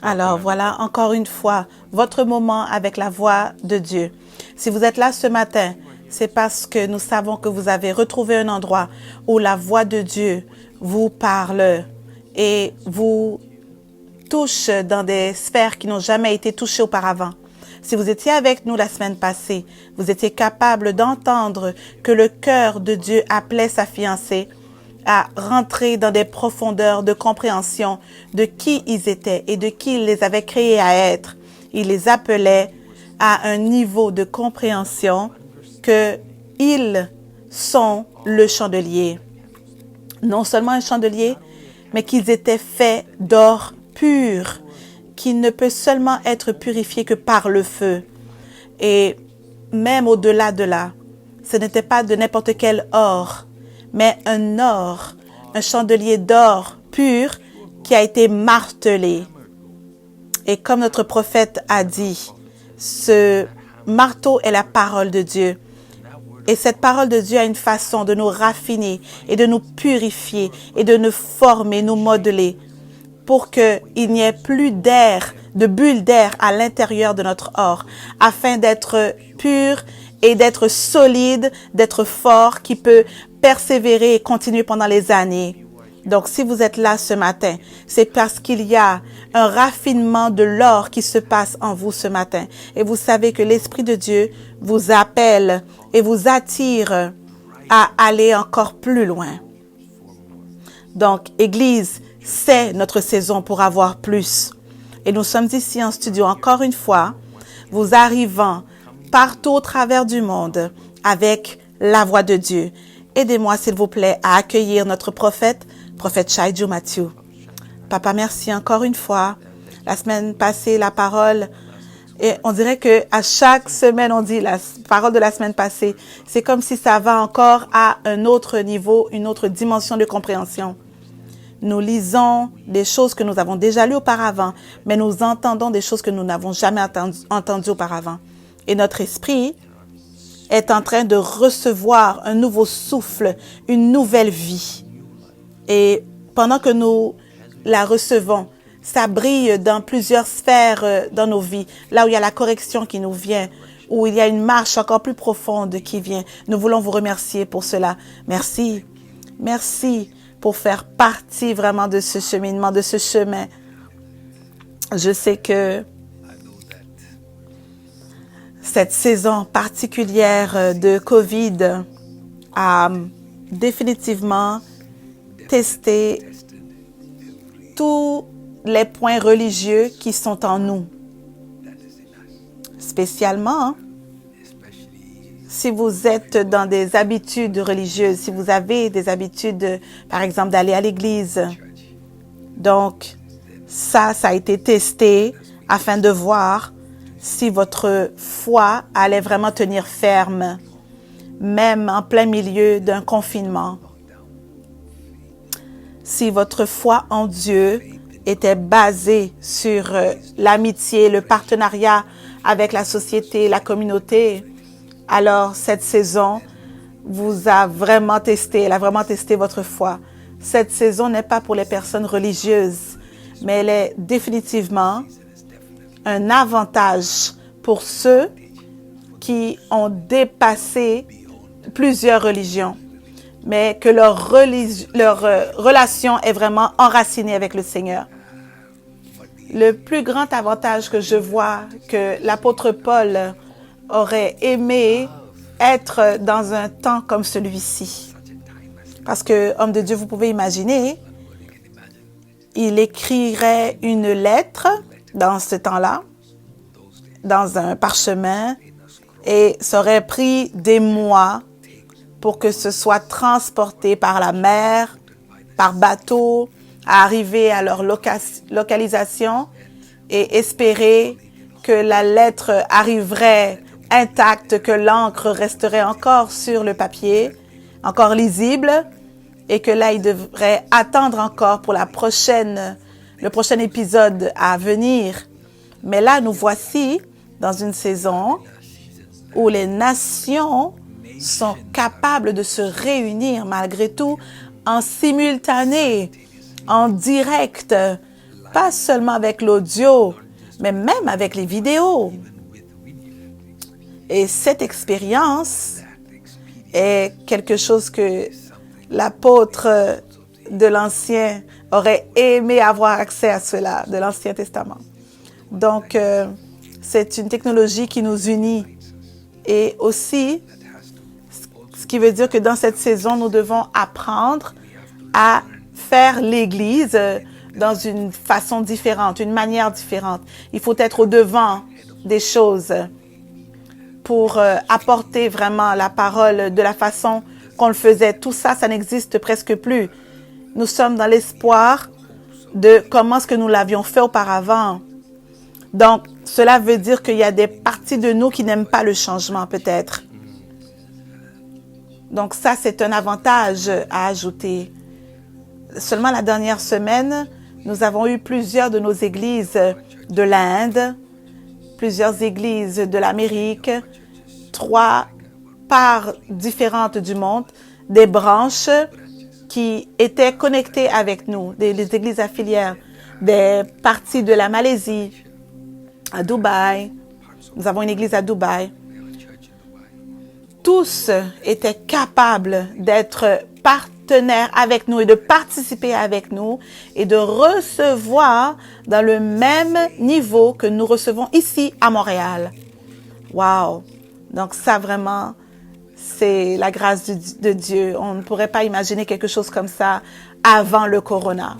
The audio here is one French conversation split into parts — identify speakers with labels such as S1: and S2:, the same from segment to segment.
S1: Alors voilà, encore une fois, votre moment avec la voix de Dieu. Si vous êtes là ce matin, c'est parce que nous savons que vous avez retrouvé un endroit où la voix de Dieu vous parle et vous touche dans des sphères qui n'ont jamais été touchées auparavant. Si vous étiez avec nous la semaine passée, vous étiez capable d'entendre que le cœur de Dieu appelait sa fiancée à rentrer dans des profondeurs de compréhension de qui ils étaient et de qui il les avait créés à être. Il les appelait à un niveau de compréhension que ils sont le chandelier. Non seulement un chandelier, mais qu'ils étaient faits d'or pur, qui ne peut seulement être purifié que par le feu. Et même au-delà de là, ce n'était pas de n'importe quel or, mais un chandelier d'or pur qui a été martelé. Et comme notre prophète a dit, ce marteau est la parole de Dieu. Et cette parole de Dieu a une façon de nous raffiner et de nous purifier et de nous former, nous modeler pour qu'il n'y ait plus d'air, de bulles d'air à l'intérieur de notre or, afin d'être pur et d'être solide, d'être fort, qui peut persévérer et continuer pendant les années. Donc, si vous êtes là ce matin, c'est parce qu'il y a un raffinement de l'or qui se passe en vous ce matin. Et vous savez que l'Esprit de Dieu vous appelle et vous attire à aller encore plus loin. Donc, Église, c'est notre saison pour avoir plus. Et nous sommes ici en studio encore une fois, vous arrivant partout au travers du monde avec la voix de Dieu. Aidez-moi, s'il vous plaît, à accueillir notre prophète Shaiju Matthew. Papa, merci encore une fois. La semaine passée, la parole, et on dirait que à chaque semaine, on dit la parole de la semaine passée. C'est comme si ça va encore à un autre niveau, une autre dimension de compréhension. Nous lisons des choses que nous avons déjà lues auparavant, mais nous entendons des choses que nous n'avons jamais entendues auparavant. Et notre esprit est en train de recevoir un nouveau souffle, une nouvelle vie. Et pendant que nous la recevons, ça brille dans plusieurs sphères dans nos vies. Là où il y a la correction qui nous vient, où il y a une marche encore plus profonde qui vient. Nous voulons vous remercier pour cela. Merci. Merci pour faire partie vraiment de ce cheminement, de ce chemin. Je sais que cette saison particulière de COVID a définitivement testé tous les points religieux qui sont en nous. Spécialement, si vous êtes dans des habitudes religieuses, si vous avez des habitudes, par exemple, d'aller à l'église. Donc, ça a été testé afin de voir si votre foi allait vraiment tenir ferme, même en plein milieu d'un confinement. Si votre foi en Dieu était basée sur l'amitié, le partenariat avec la société, la communauté, alors cette saison vous a vraiment testé, elle a vraiment testé votre foi. Cette saison n'est pas pour les personnes religieuses, mais elle est définitivement un avantage pour ceux qui ont dépassé plusieurs religions, mais que leur relation est vraiment enracinée avec le Seigneur. Le plus grand avantage que je vois que l'apôtre Paul aurait aimé être dans un temps comme celui-ci. Parce que, homme de Dieu, vous pouvez imaginer, il écrirait une lettre dans ce temps-là, dans un parchemin, et ça aurait pris des mois pour que ce soit transporté par la mer, par bateau, à arriver à leur localisation et espérer que la lettre arriverait intacte, que l'encre resterait encore sur le papier, encore lisible, et que là, il devrait attendre encore pour le prochain épisode à venir. Mais là, nous voici dans une saison où les nations sont capables de se réunir malgré tout en simultané, en direct, pas seulement avec l'audio, mais même avec les vidéos. Et cette expérience est quelque chose que l'apôtre de l'Ancien aurait aimé avoir accès à cela, de l'Ancien Testament. Donc, c'est une technologie qui nous unit. Et aussi, ce qui veut dire que dans cette saison, nous devons apprendre à faire l'Église dans une façon différente, une manière différente. Il faut être au-devant des choses pour apporter vraiment la parole de la façon qu'on le faisait. Tout ça, ça n'existe presque plus. Nous sommes dans l'espoir de comment est-ce que nous l'avions fait auparavant. Donc, cela veut dire qu'il y a des parties de nous qui n'aiment pas le changement, peut-être. Donc, ça, c'est un avantage à ajouter. Seulement la dernière semaine, nous avons eu plusieurs de nos églises de l'Inde, plusieurs églises de l'Amérique, 3 parts différentes du monde, des branches qui étaient connectées avec nous, les églises affiliaires, des parties de la Malaisie, à Dubaï. Nous avons une église à Dubaï. Tous étaient capables d'être partenaires avec nous et de participer avec nous et de recevoir dans le même niveau que nous recevons ici à Montréal. Wow! Donc ça vraiment, c'est la grâce de Dieu. On ne pourrait pas imaginer quelque chose comme ça avant le corona.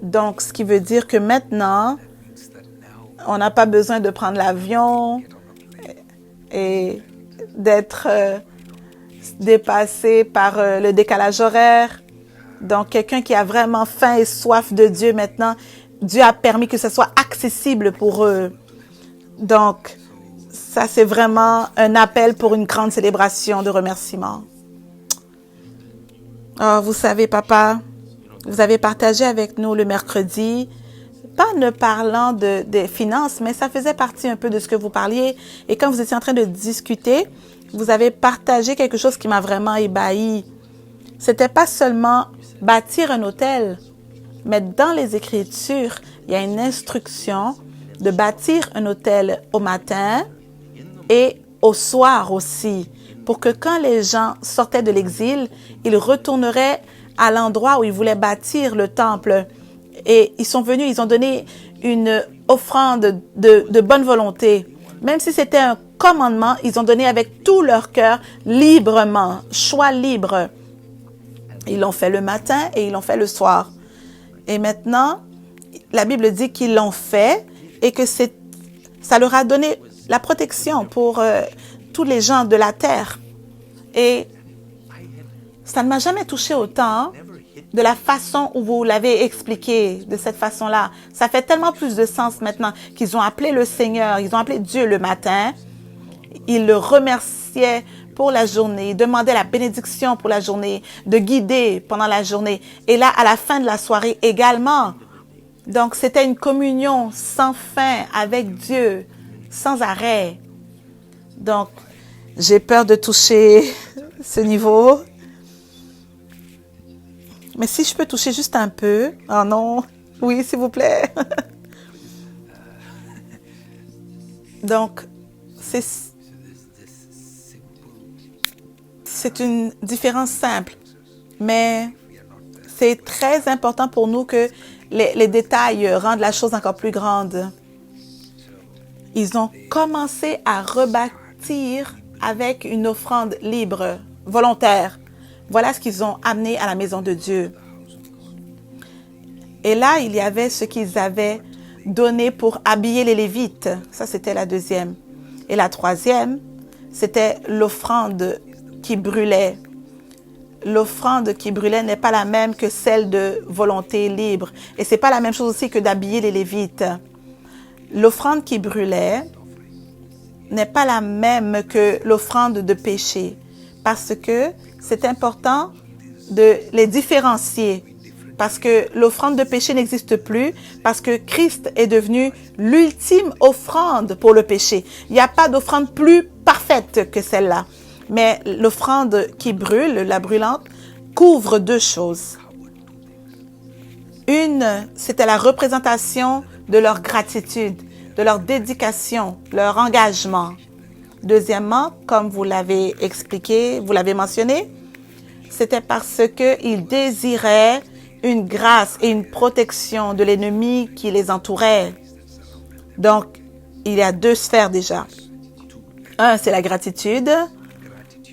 S1: Donc, ce qui veut dire que maintenant, on n'a pas besoin de prendre l'avion et d'être dépassé par le décalage horaire. Donc, quelqu'un qui a vraiment faim et soif de Dieu maintenant, Dieu a permis que ce soit accessible pour eux. Donc, ça, c'est vraiment un appel pour une grande célébration de remerciement. Oh, vous savez, papa, vous avez partagé avec nous le mercredi, pas ne parlant des finances, mais ça faisait partie un peu de ce que vous parliez. Et quand vous étiez en train de discuter, vous avez partagé quelque chose qui m'a vraiment ébahi. C'était pas seulement bâtir un hôtel, mais dans les Écritures, il y a une instruction de bâtir un hôtel au matin et au soir aussi, pour que quand les gens sortaient de l'exil, ils retourneraient à l'endroit où ils voulaient bâtir le temple. Et ils sont venus, ils ont donné une offrande de bonne volonté. Même si c'était un commandement, ils ont donné avec tout leur cœur, librement, choix libre. Ils l'ont fait le matin et ils l'ont fait le soir. Et maintenant, la Bible dit qu'ils l'ont fait et que ça leur a donné la protection pour tous les gens de la terre. Et ça ne m'a jamais touché autant de la façon où vous l'avez expliqué, de cette façon-là. Ça fait tellement plus de sens maintenant qu'ils ont appelé le Seigneur, ils ont appelé Dieu le matin. Ils le remerciaient pour la journée, demandaient la bénédiction pour la journée, de guider pendant la journée. Et là, à la fin de la soirée également. Donc, c'était une communion sans fin avec Dieu, sans arrêt. Donc, j'ai peur de toucher ce niveau. Mais si je peux toucher juste un peu. Oh non. Oui, s'il vous plaît. Donc, c'est une différence simple. Mais c'est très important pour nous que les détails rendent la chose encore plus grande. Ils ont commencé à rebâtir avec une offrande libre, volontaire. Voilà ce qu'ils ont amené à la maison de Dieu. Et là, il y avait ce qu'ils avaient donné pour habiller les Lévites. Ça, c'était la deuxième. Et la troisième, c'était l'offrande qui brûlait. L'offrande qui brûlait n'est pas la même que celle de volonté libre. Et c'est pas la même chose aussi que d'habiller les Lévites. L'offrande qui brûlait n'est pas la même que l'offrande de péché. Parce que c'est important de les différencier. Parce que l'offrande de péché n'existe plus. Parce que Christ est devenu l'ultime offrande pour le péché. Il n'y a pas d'offrande plus parfaite que celle-là. Mais l'offrande qui brûle, la brûlante, couvre deux choses. C'était la représentation de leur gratitude, de leur dédication, leur engagement. Deuxièmement, comme vous l'avez expliqué, vous l'avez mentionné, c'était parce qu'ils désiraient une grâce et une protection de l'ennemi qui les entourait. Donc, il y a deux sphères déjà. Un, c'est la gratitude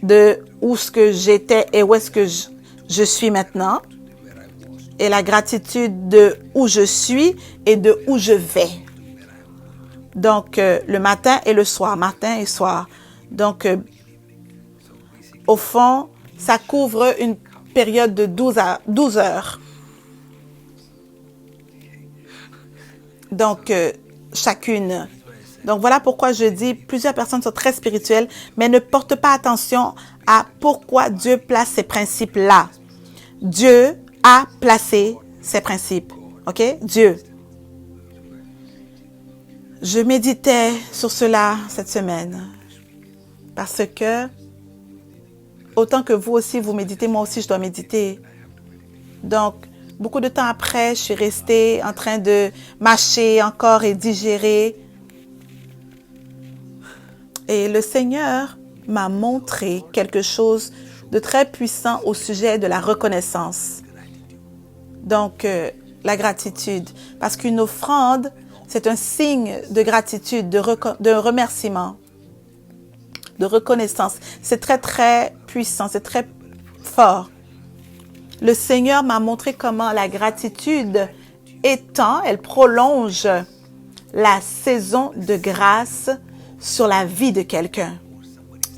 S1: de où ce que j'étais et où est-ce que je suis maintenant. Et la gratitude de où je suis et de où je vais. Donc, le matin et le soir, matin et soir. Donc, au fond, ça couvre une période de 12 heures. Donc, chacune. Donc, voilà pourquoi je dis plusieurs personnes sont très spirituelles, mais ne portent pas attention à pourquoi Dieu place ces principes-là. Dieu a placé ces principes. OK? Dieu. Je méditais sur cela cette semaine parce que autant que vous aussi, vous méditez, moi aussi, je dois méditer. Donc, beaucoup de temps après, je suis restée en train de mâcher encore et digérer. Et le Seigneur m'a montré quelque chose de très puissant au sujet de la reconnaissance. Donc, la gratitude. Parce qu'une offrande, c'est un signe de gratitude, de remerciement, de reconnaissance. C'est très, très puissant, c'est très fort. Le Seigneur m'a montré comment la gratitude étend, elle prolonge la saison de grâce sur la vie de quelqu'un.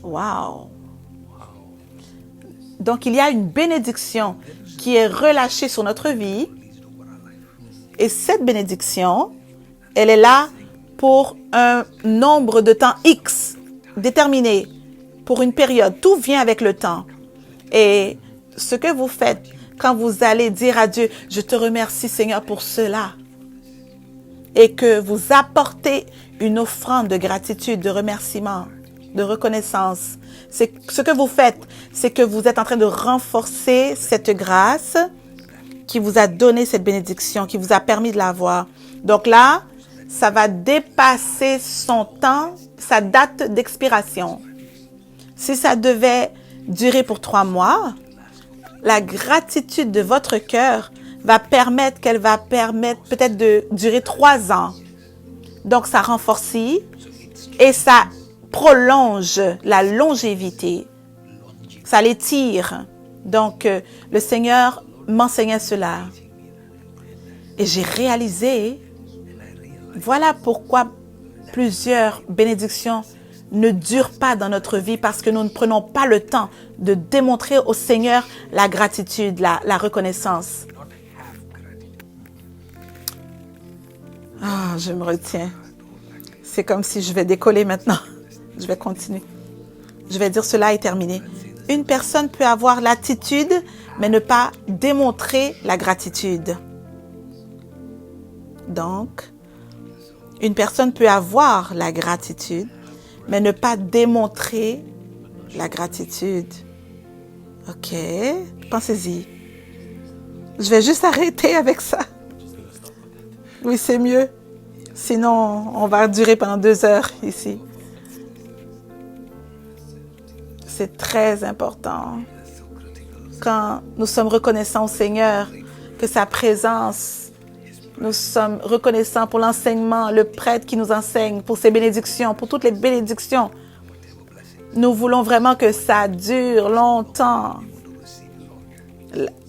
S1: Wow! Donc, il y a une bénédiction qui est relâchée sur notre vie. Et cette bénédiction, elle est là pour un nombre de temps X déterminé, pour une période. Tout vient avec le temps. Et ce que vous faites quand vous allez dire à Dieu, « Je te remercie Seigneur pour cela », et que vous apportez une offrande de gratitude, de remerciement, de reconnaissance. Ce que vous faites, c'est que vous êtes en train de renforcer cette grâce qui vous a donné cette bénédiction, qui vous a permis de l'avoir. Donc là, ça va dépasser son temps, sa date d'expiration. Si ça devait durer pour 3 mois, la gratitude de votre cœur qu'elle va permettre peut-être de durer 3 ans. Donc, ça renforce et ça prolonge la longévité. Ça l'étire. Donc, le Seigneur m'enseignait cela. Et j'ai réalisé, voilà pourquoi plusieurs bénédictions ne durent pas dans notre vie, parce que nous ne prenons pas le temps de démontrer au Seigneur la gratitude, la reconnaissance. Ah, je me retiens. C'est comme si je vais décoller maintenant. Je vais continuer. Je vais dire cela et terminer. Une personne peut avoir l'attitude, mais ne pas démontrer la gratitude. Donc, une personne peut avoir la gratitude, mais ne pas démontrer la gratitude. OK, pensez-y. Je vais juste arrêter avec ça. Oui, c'est mieux. Sinon, on va durer pendant 2 heures ici. C'est très important. Quand nous sommes reconnaissants au Seigneur, que sa présence, nous sommes reconnaissants pour l'enseignement, le prêtre qui nous enseigne, pour ses bénédictions, pour toutes les bénédictions. Nous voulons vraiment que ça dure longtemps.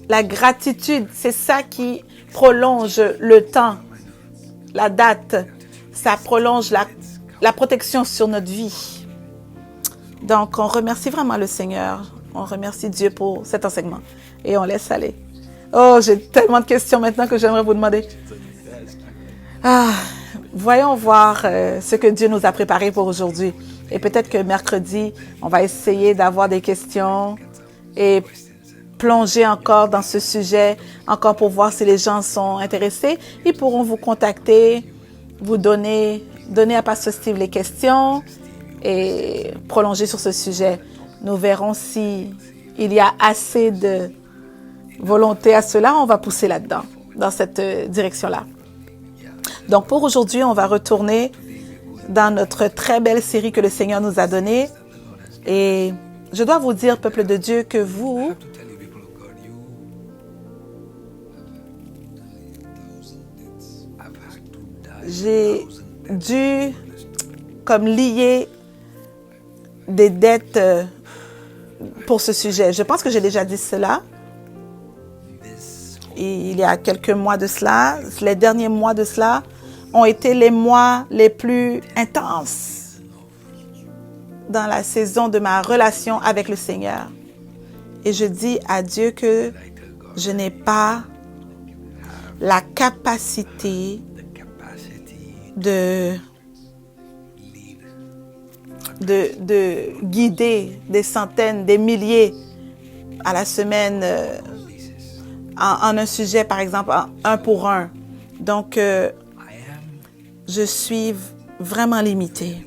S1: La gratitude, c'est ça qui prolonge le temps, la date. Ça prolonge la protection sur notre vie. Donc, on remercie vraiment le Seigneur. On remercie Dieu pour cet enseignement. Et on laisse aller. Oh, j'ai tellement de questions maintenant que j'aimerais vous demander. Voyons voir ce que Dieu nous a préparé pour aujourd'hui. Et peut-être que mercredi, on va essayer d'avoir des questions et plonger encore dans ce sujet, encore pour voir si les gens sont intéressés. Ils pourront vous contacter, vous donner à Pasteur Steve les questions et prolonger sur ce sujet. Nous verrons si il y a assez de volonté à cela. On va pousser là-dedans. dans cette direction-là. Donc, pour aujourd'hui, on va retourner dans notre très belle série que le Seigneur nous a donnée. Et je dois vous dire, peuple de Dieu, que vous, j'ai dû comme lier des dettes pour ce sujet. Je pense que j'ai déjà dit cela. Et il y a quelques mois de cela, les derniers mois de cela ont été les mois les plus intenses dans la saison de ma relation avec le Seigneur. Et je dis à Dieu que je n'ai pas la capacité de guider des centaines, des milliers à la semaine en un sujet, par exemple, un pour un. Donc, je suis vraiment limitée.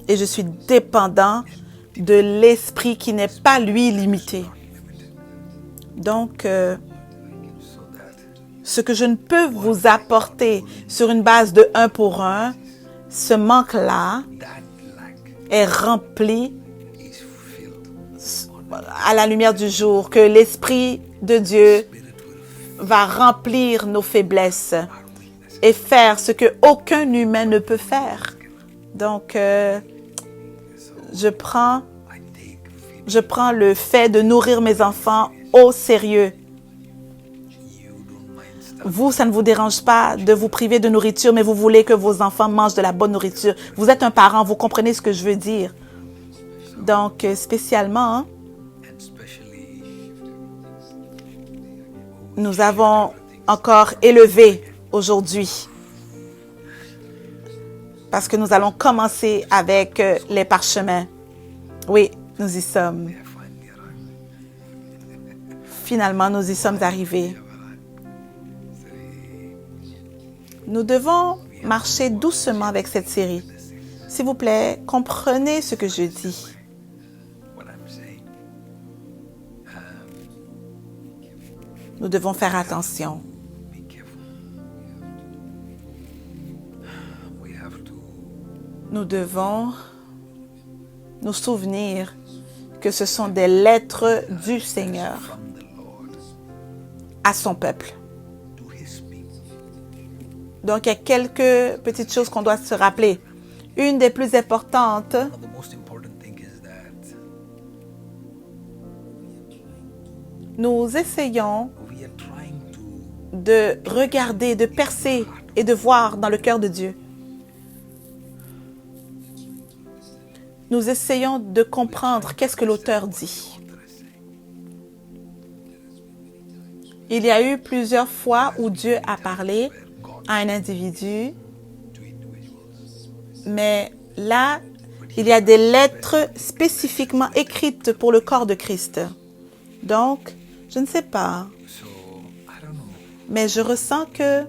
S1: Et je suis dépendant de l'esprit qui n'est pas, lui, limité. Donc, ce que je ne peux vous apporter sur une base de un pour un, ce manque-là est rempli à la lumière du jour, que l'Esprit de Dieu va remplir nos faiblesses et faire ce qu'aucun humain ne peut faire. Donc, je prends le fait de nourrir mes enfants au sérieux. Vous, ça ne vous dérange pas de vous priver de nourriture, mais vous voulez que vos enfants mangent de la bonne nourriture. Vous êtes un parent, vous comprenez ce que je veux dire. Donc, spécialement, nous avons encore élevé aujourd'hui, parce que nous allons commencer avec les parchemins. Oui, nous y sommes. Finalement, nous y sommes arrivés. Nous devons marcher doucement avec cette série. S'il vous plaît, comprenez ce que je dis. Nous devons faire attention. Nous devons nous souvenir que ce sont des lettres du Seigneur à son peuple. Donc, il y a quelques petites choses qu'on doit se rappeler. Une des plus importantes, nous essayons de regarder, de percer et de voir dans le cœur de Dieu. Nous essayons de comprendre qu'est-ce que l'auteur dit. Il y a eu plusieurs fois où Dieu a parlé à un individu, mais là, il y a des lettres spécifiquement écrites pour le corps de Christ. Donc, je ne sais pas, mais je ressens que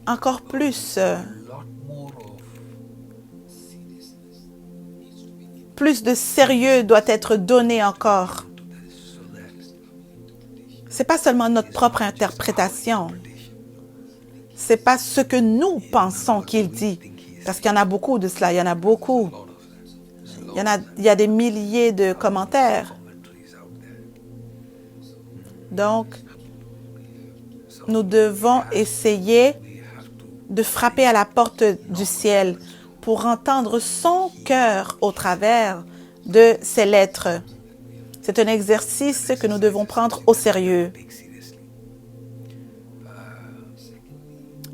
S1: encore plus de sérieux doit être donné encore. Ce n'est pas seulement notre propre interprétation. Ce n'est pas ce que nous pensons qu'il dit. Parce qu'il y en a beaucoup de cela, il y en a beaucoup. Il y a des milliers de commentaires. Donc, nous devons essayer de frapper à la porte du ciel pour entendre son cœur au travers de ces lettres. C'est un exercice que nous devons prendre au sérieux.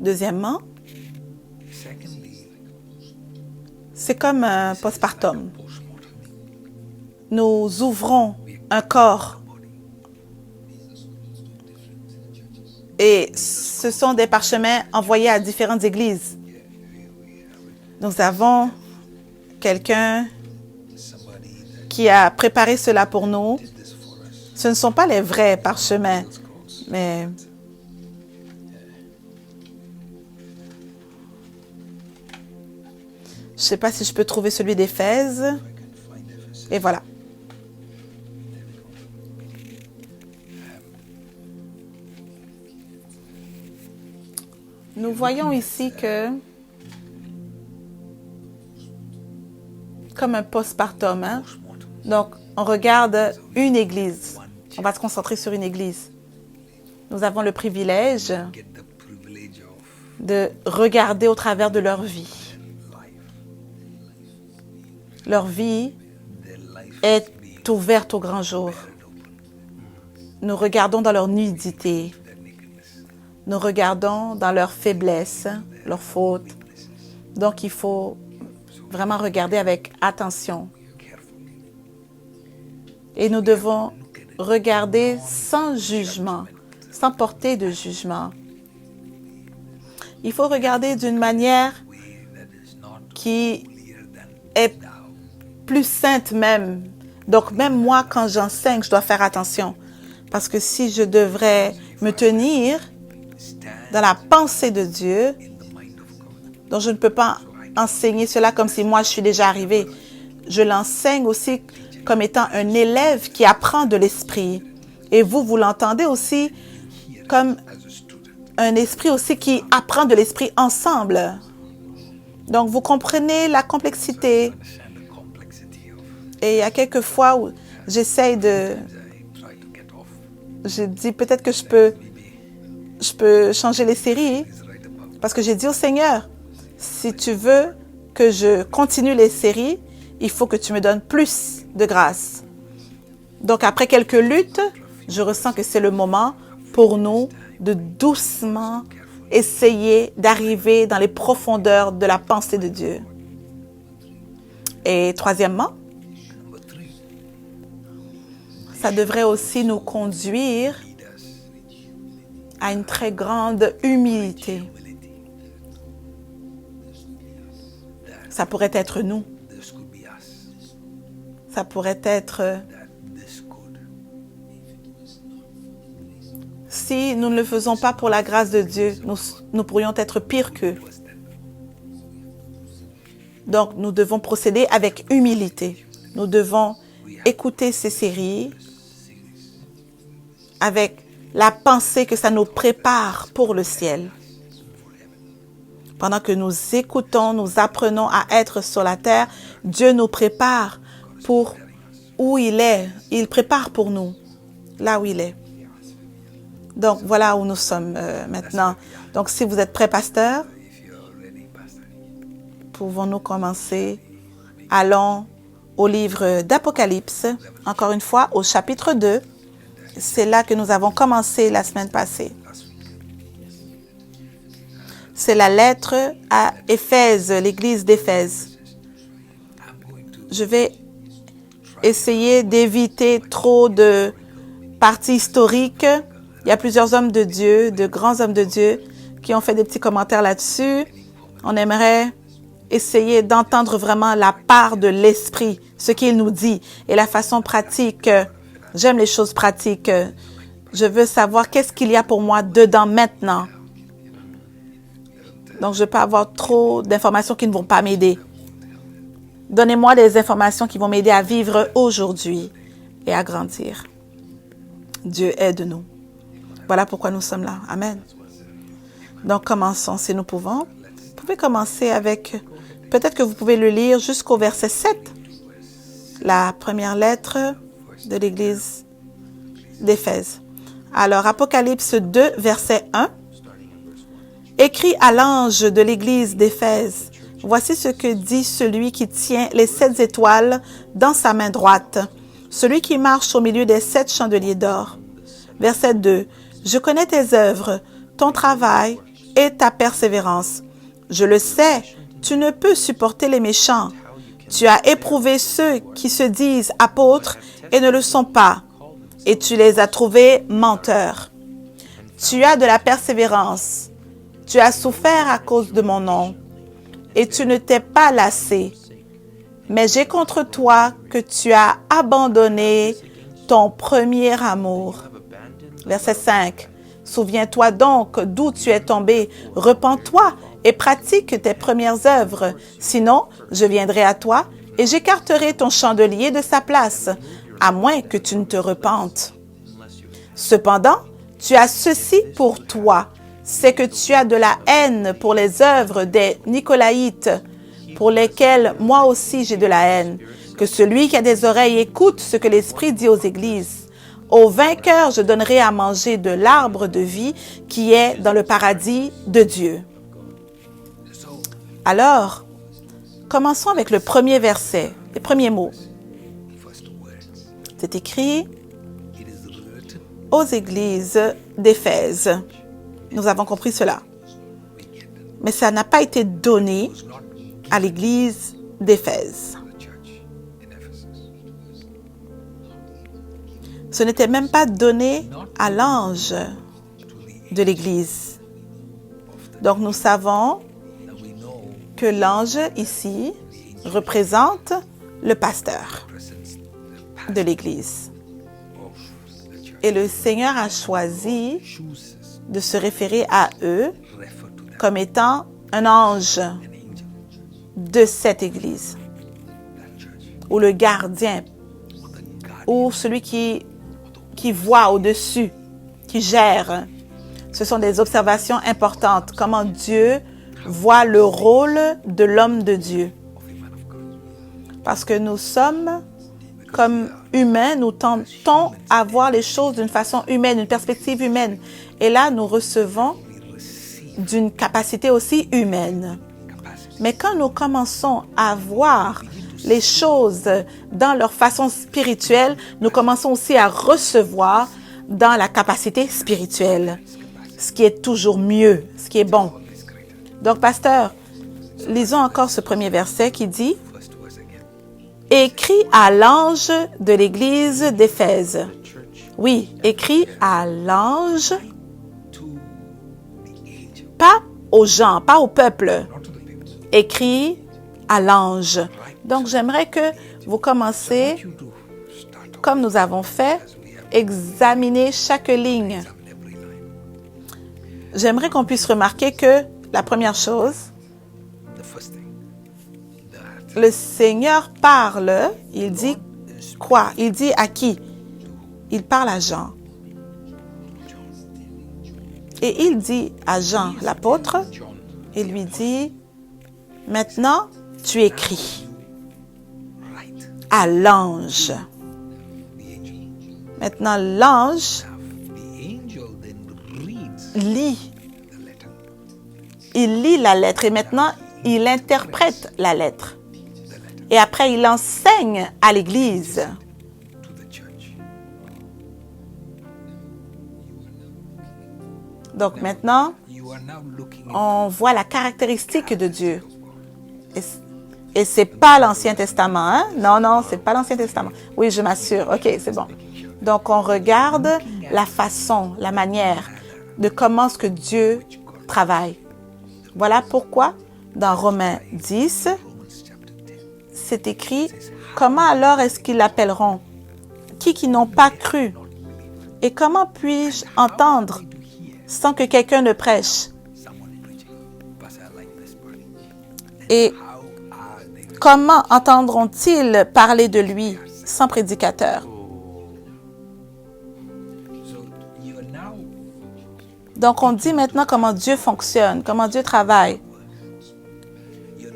S1: Deuxièmement, c'est comme un postpartum. Nous ouvrons un corps et ce sont des parchemins envoyés à différentes églises. Nous avons quelqu'un qui a préparé cela pour nous. Ce ne sont pas les vrais parchemins, mais je ne sais pas si je peux trouver celui d'Éphèse. Et voilà. Nous voyons ici que, comme un postpartum, hein? Donc, on regarde une église. On va se concentrer sur une église. Nous avons le privilège de regarder au travers de leur vie. Leur vie est ouverte au grand jour. Nous regardons dans leur nudité. Nous regardons dans leurs faiblesses, leurs fautes. Donc, il faut vraiment regarder avec attention. Et nous devons regarder sans jugement, sans porter de jugement. Il faut regarder d'une manière qui est plus sainte même. Donc, même moi, quand j'enseigne, je dois faire attention. Parce que si je devrais me tenir dans la pensée de Dieu, donc je ne peux pas enseigner cela comme si moi, je suis déjà arrivé. Je l'enseigne aussi comme étant un élève qui apprend de l'esprit. Et vous l'entendez aussi comme un esprit aussi qui apprend de l'esprit ensemble. Donc, vous comprenez la complexité. Et il y a quelques fois où j'essaye de... Je dis peut-être que je peux changer les séries. Parce que j'ai dit au Seigneur, si tu veux que je continue les séries, il faut que tu me donnes plus de grâce. Donc, après quelques luttes, je ressens que c'est le moment pour nous de doucement essayer d'arriver dans les profondeurs de la pensée de Dieu. Et troisièmement, ça devrait aussi nous conduire à une très grande humilité. Ça pourrait être nous. Ça pourrait être... Si nous ne le faisons pas pour la grâce de Dieu, nous pourrions être pires qu'eux. Donc, nous devons procéder avec humilité. Nous devons écouter ces séries avec la pensée que ça nous prépare pour le ciel. Pendant que nous écoutons, nous apprenons à être sur la terre, Dieu nous prépare pour où il est. Il prépare pour nous, là où il est. Donc, voilà où nous sommes maintenant. Donc, si vous êtes prêt, pasteur, pouvons-nous commencer? Allons au livre d'Apocalypse, encore une fois, au chapitre 2. C'est là que nous avons commencé la semaine passée. C'est la lettre à Éphèse, l'église d'Éphèse. Je vais essayer d'éviter trop de parties historiques. Il y a plusieurs hommes de Dieu, de grands hommes de Dieu, qui ont fait des petits commentaires là-dessus. On aimerait essayer d'entendre vraiment la part de l'esprit, ce qu'il nous dit, et la façon pratique. J'aime les choses pratiques. Je veux savoir qu'est-ce qu'il y a pour moi dedans maintenant. Donc, je ne veux pas avoir trop d'informations qui ne vont pas m'aider. Donnez-moi des informations qui vont m'aider à vivre aujourd'hui et à grandir. Dieu aide-nous. Voilà pourquoi nous sommes là. Amen. Donc, commençons si nous pouvons. Vous pouvez commencer avec... Peut-être que vous pouvez le lire jusqu'au verset 7. La première lettre de l'église d'Éphèse. Alors, Apocalypse 2, verset 1. Écrit à l'ange de l'église d'Éphèse. Voici ce que dit celui qui tient les 7 étoiles dans sa main droite, celui qui marche au milieu des 7 chandeliers d'or. Verset 2. Je connais tes œuvres, ton travail et ta persévérance. Je le sais, tu ne peux supporter les méchants. Tu as éprouvé ceux qui se disent apôtres et ne le sont pas, et tu les as trouvés menteurs. Tu as de la persévérance. Tu as souffert à cause de mon nom, et tu ne t'es pas lassé. Mais j'ai contre toi que tu as abandonné ton premier amour. Verset 5. Souviens-toi donc d'où tu es tombé. Repens-toi et pratique tes premières œuvres. Sinon, je viendrai à toi et j'écarterai ton chandelier de sa place, à moins que tu ne te repentes. Cependant, tu as ceci pour toi. c'est que tu as de la haine pour les œuvres des Nicolaïtes, pour lesquelles moi aussi j'ai de la haine. Que celui qui a des oreilles écoute ce que l'Esprit dit aux églises. Au vainqueur, je donnerai à manger de l'arbre de vie qui est dans le paradis de Dieu. Alors, commençons avec le premier verset, les premiers mots. C'est écrit aux églises d'Éphèse. Nous avons compris cela. Mais ça n'a pas été donné à l'église d'Éphèse. Ce n'était même pas donné à l'ange de l'église. Donc nous savons que l'ange ici représente le pasteur de l'église. Et le Seigneur a choisi de se référer à eux comme étant un ange de cette église, ou le gardien, ou celui qui voit au-dessus, qui gère. Ce sont des observations importantes, comment Dieu voit le rôle de l'homme de Dieu. Parce que nous sommes, comme humains, nous tentons à voir les choses d'une façon humaine, une perspective humaine. Et là, nous recevons d'une capacité aussi humaine. Mais quand nous commençons à voir les choses dans leur façon spirituelle, nous commençons aussi à recevoir dans la capacité spirituelle, ce qui est toujours mieux, ce qui est bon. Donc, pasteur, lisons encore ce premier verset qui dit « Écrit à l'ange de l'église d'Éphèse ». Oui, écrit à l'ange, pas aux gens, pas au peuple. Écrit à l'ange. Donc, j'aimerais que vous commencez, comme nous avons fait, examiner chaque ligne. J'aimerais qu'on puisse remarquer que la première chose, le Seigneur parle, il dit quoi? Il dit à qui? Il parle à Jean. Et il dit à Jean, l'apôtre, il lui dit, maintenant, tu écris à l'ange. Maintenant, l'ange lit. Il lit la lettre et maintenant, il interprète la lettre. Et après, il enseigne à l'Église. Donc maintenant, on voit la caractéristique de Dieu. Et ce n'est pas l'Ancien Testament, hein? Non, non, ce n'est pas l'Ancien Testament. Oui, je m'assure. OK, c'est bon. Donc, on regarde la façon, la manière de comment est-ce que Dieu travaille. Voilà pourquoi, dans Romains 10, c'est écrit, « Comment alors est-ce qu'ils l'appelleront? Qui n'ont pas cru? Et comment puis-je entendre sans que quelqu'un ne prêche? Et comment entendront-ils parler de lui sans prédicateur? » Donc, on dit maintenant comment Dieu fonctionne, comment Dieu travaille.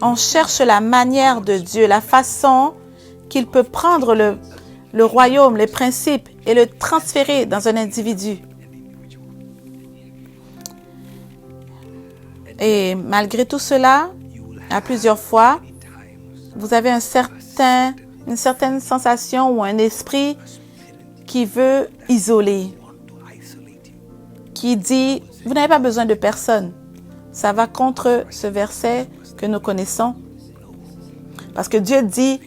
S1: On cherche la manière de Dieu, la façon qu'il peut prendre le royaume, les principes et le transférer dans un individu. Et malgré tout cela, à plusieurs fois, vous avez une certaine sensation ou un esprit qui veut isoler, qui dit, vous n'avez pas besoin de personne. Ça va contre ce verset que nous connaissons. Parce que Dieu dit,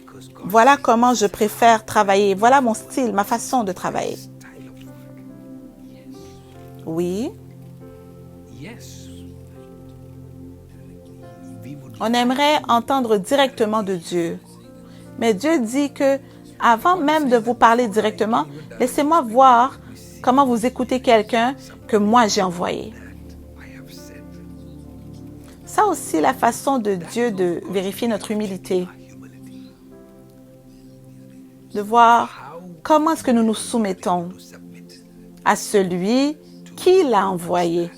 S1: voilà comment je préfère travailler. Voilà mon style, ma façon de travailler. Oui. On aimerait entendre directement de Dieu. Mais Dieu dit que, avant même de vous parler directement, laissez-moi voir comment vous écoutez quelqu'un que moi j'ai envoyé. Ça aussi, la façon de Dieu de vérifier notre humilité. De voir comment est-ce que nous nous soumettons à celui qui l'a envoyé.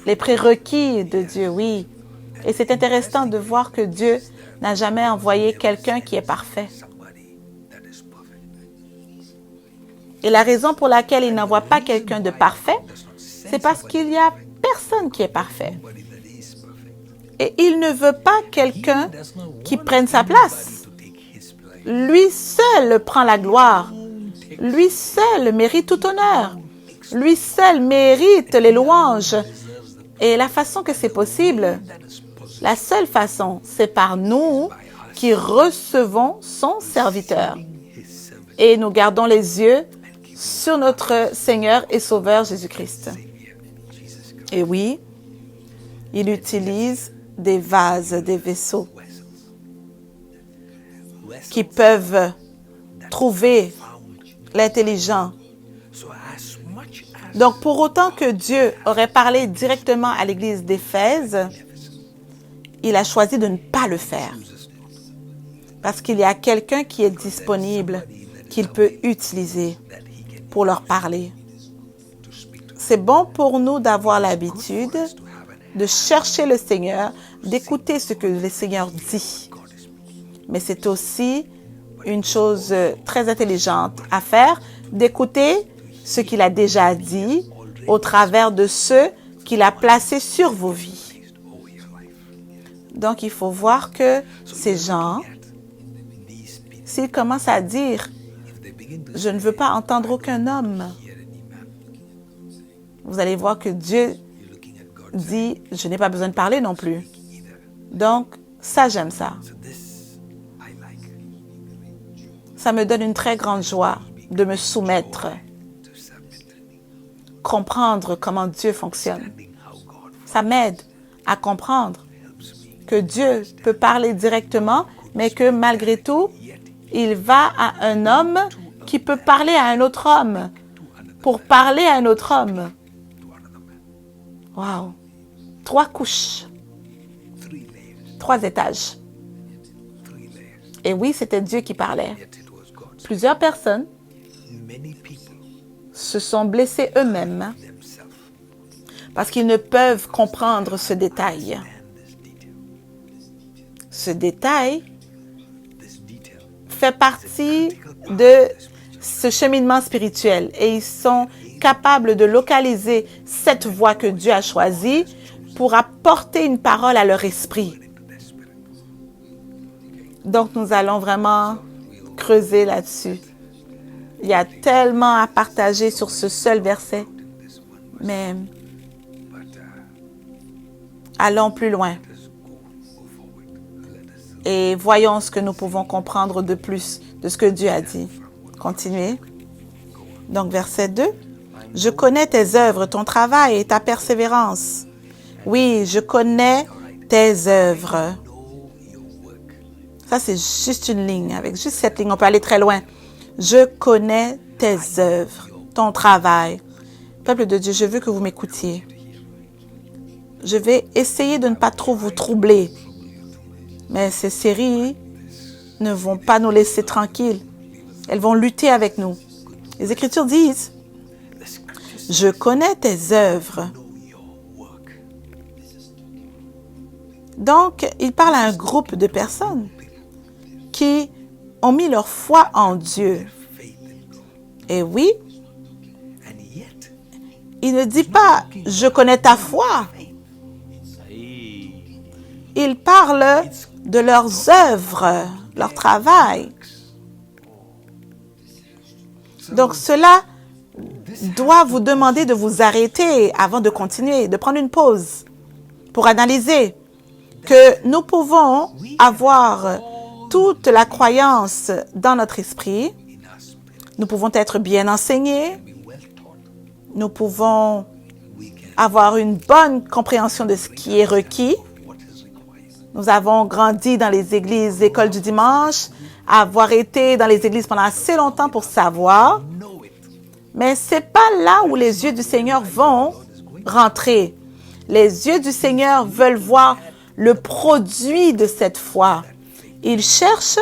S1: Les prérequis de Dieu, oui. Et c'est intéressant de voir que Dieu n'a jamais envoyé quelqu'un qui est parfait. Et la raison pour laquelle il n'envoie pas quelqu'un de parfait, c'est parce qu'il n'y a personne qui est parfait. Et il ne veut pas quelqu'un qui prenne sa place. Lui seul prend la gloire. Lui seul mérite tout honneur. Lui seul mérite les louanges. Et la façon que c'est possible, la seule façon, c'est par nous qui recevons son serviteur. Et nous gardons les yeux sur notre Seigneur et Sauveur Jésus-Christ. Et oui, il utilise des vases, des vaisseaux qui peuvent trouver l'intelligent. Donc, pour autant que Dieu aurait parlé directement à l'Église d'Éphèse, il a choisi de ne pas le faire. Parce qu'il y a quelqu'un qui est disponible, qu'il peut utiliser pour leur parler. C'est bon pour nous d'avoir l'habitude de chercher le Seigneur, d'écouter ce que le Seigneur dit. Mais c'est aussi une chose très intelligente à faire, d'écouter ce qu'il a déjà dit au travers de ceux qu'il a placés sur vos vies. Donc, il faut voir que ces gens, s'ils commencent à dire « Je ne veux pas entendre aucun homme », vous allez voir que Dieu dit « Je n'ai pas besoin de parler non plus ». Donc, ça, j'aime ça. Ça me donne une très grande joie de me soumettre, comprendre comment Dieu fonctionne. Ça m'aide à comprendre que Dieu peut parler directement, mais que malgré tout, il va à un homme qui peut parler à un autre homme pour parler à un autre homme. Wow! 3 couches, 3 étages. Et oui, c'était Dieu qui parlait. Plusieurs personnes se sont blessés eux-mêmes parce qu'ils ne peuvent comprendre ce détail. Ce détail fait partie de ce cheminement spirituel et ils sont capables de localiser cette voie que Dieu a choisie pour apporter une parole à leur esprit. Donc, nous allons vraiment creuser là-dessus. Il y a tellement à partager sur ce seul verset, mais allons plus loin et voyons ce que nous pouvons comprendre de plus de ce que Dieu a dit. Continuez. Donc, verset 2. « Je connais tes œuvres, ton travail et ta persévérance. Oui, je connais tes œuvres. » Ça, c'est juste une ligne. Avec juste cette ligne, on peut aller très loin. Je connais tes œuvres, ton travail. Peuple de Dieu, je veux que vous m'écoutiez. Je vais essayer de ne pas trop vous troubler. Mais ces séries ne vont pas nous laisser tranquilles. Elles vont lutter avec nous. Les Écritures disent, « Je connais tes œuvres. » Donc, il parle à un groupe de personnes qui ont mis leur foi en Dieu. Et oui, il ne dit pas « je connais ta foi ». Il parle de leurs œuvres, leur travail. Donc cela doit vous demander de vous arrêter avant de continuer, de prendre une pause pour analyser que nous pouvons avoir toute la croyance dans notre esprit. Nous pouvons être bien enseignés. Nous pouvons avoir une bonne compréhension de ce qui est requis. Nous avons grandi dans les églises, écoles du dimanche, avoir été dans les églises pendant assez longtemps pour savoir. Mais ce n'est pas là où les yeux du Seigneur vont rentrer. Les yeux du Seigneur veulent voir le produit de cette foi. Il cherche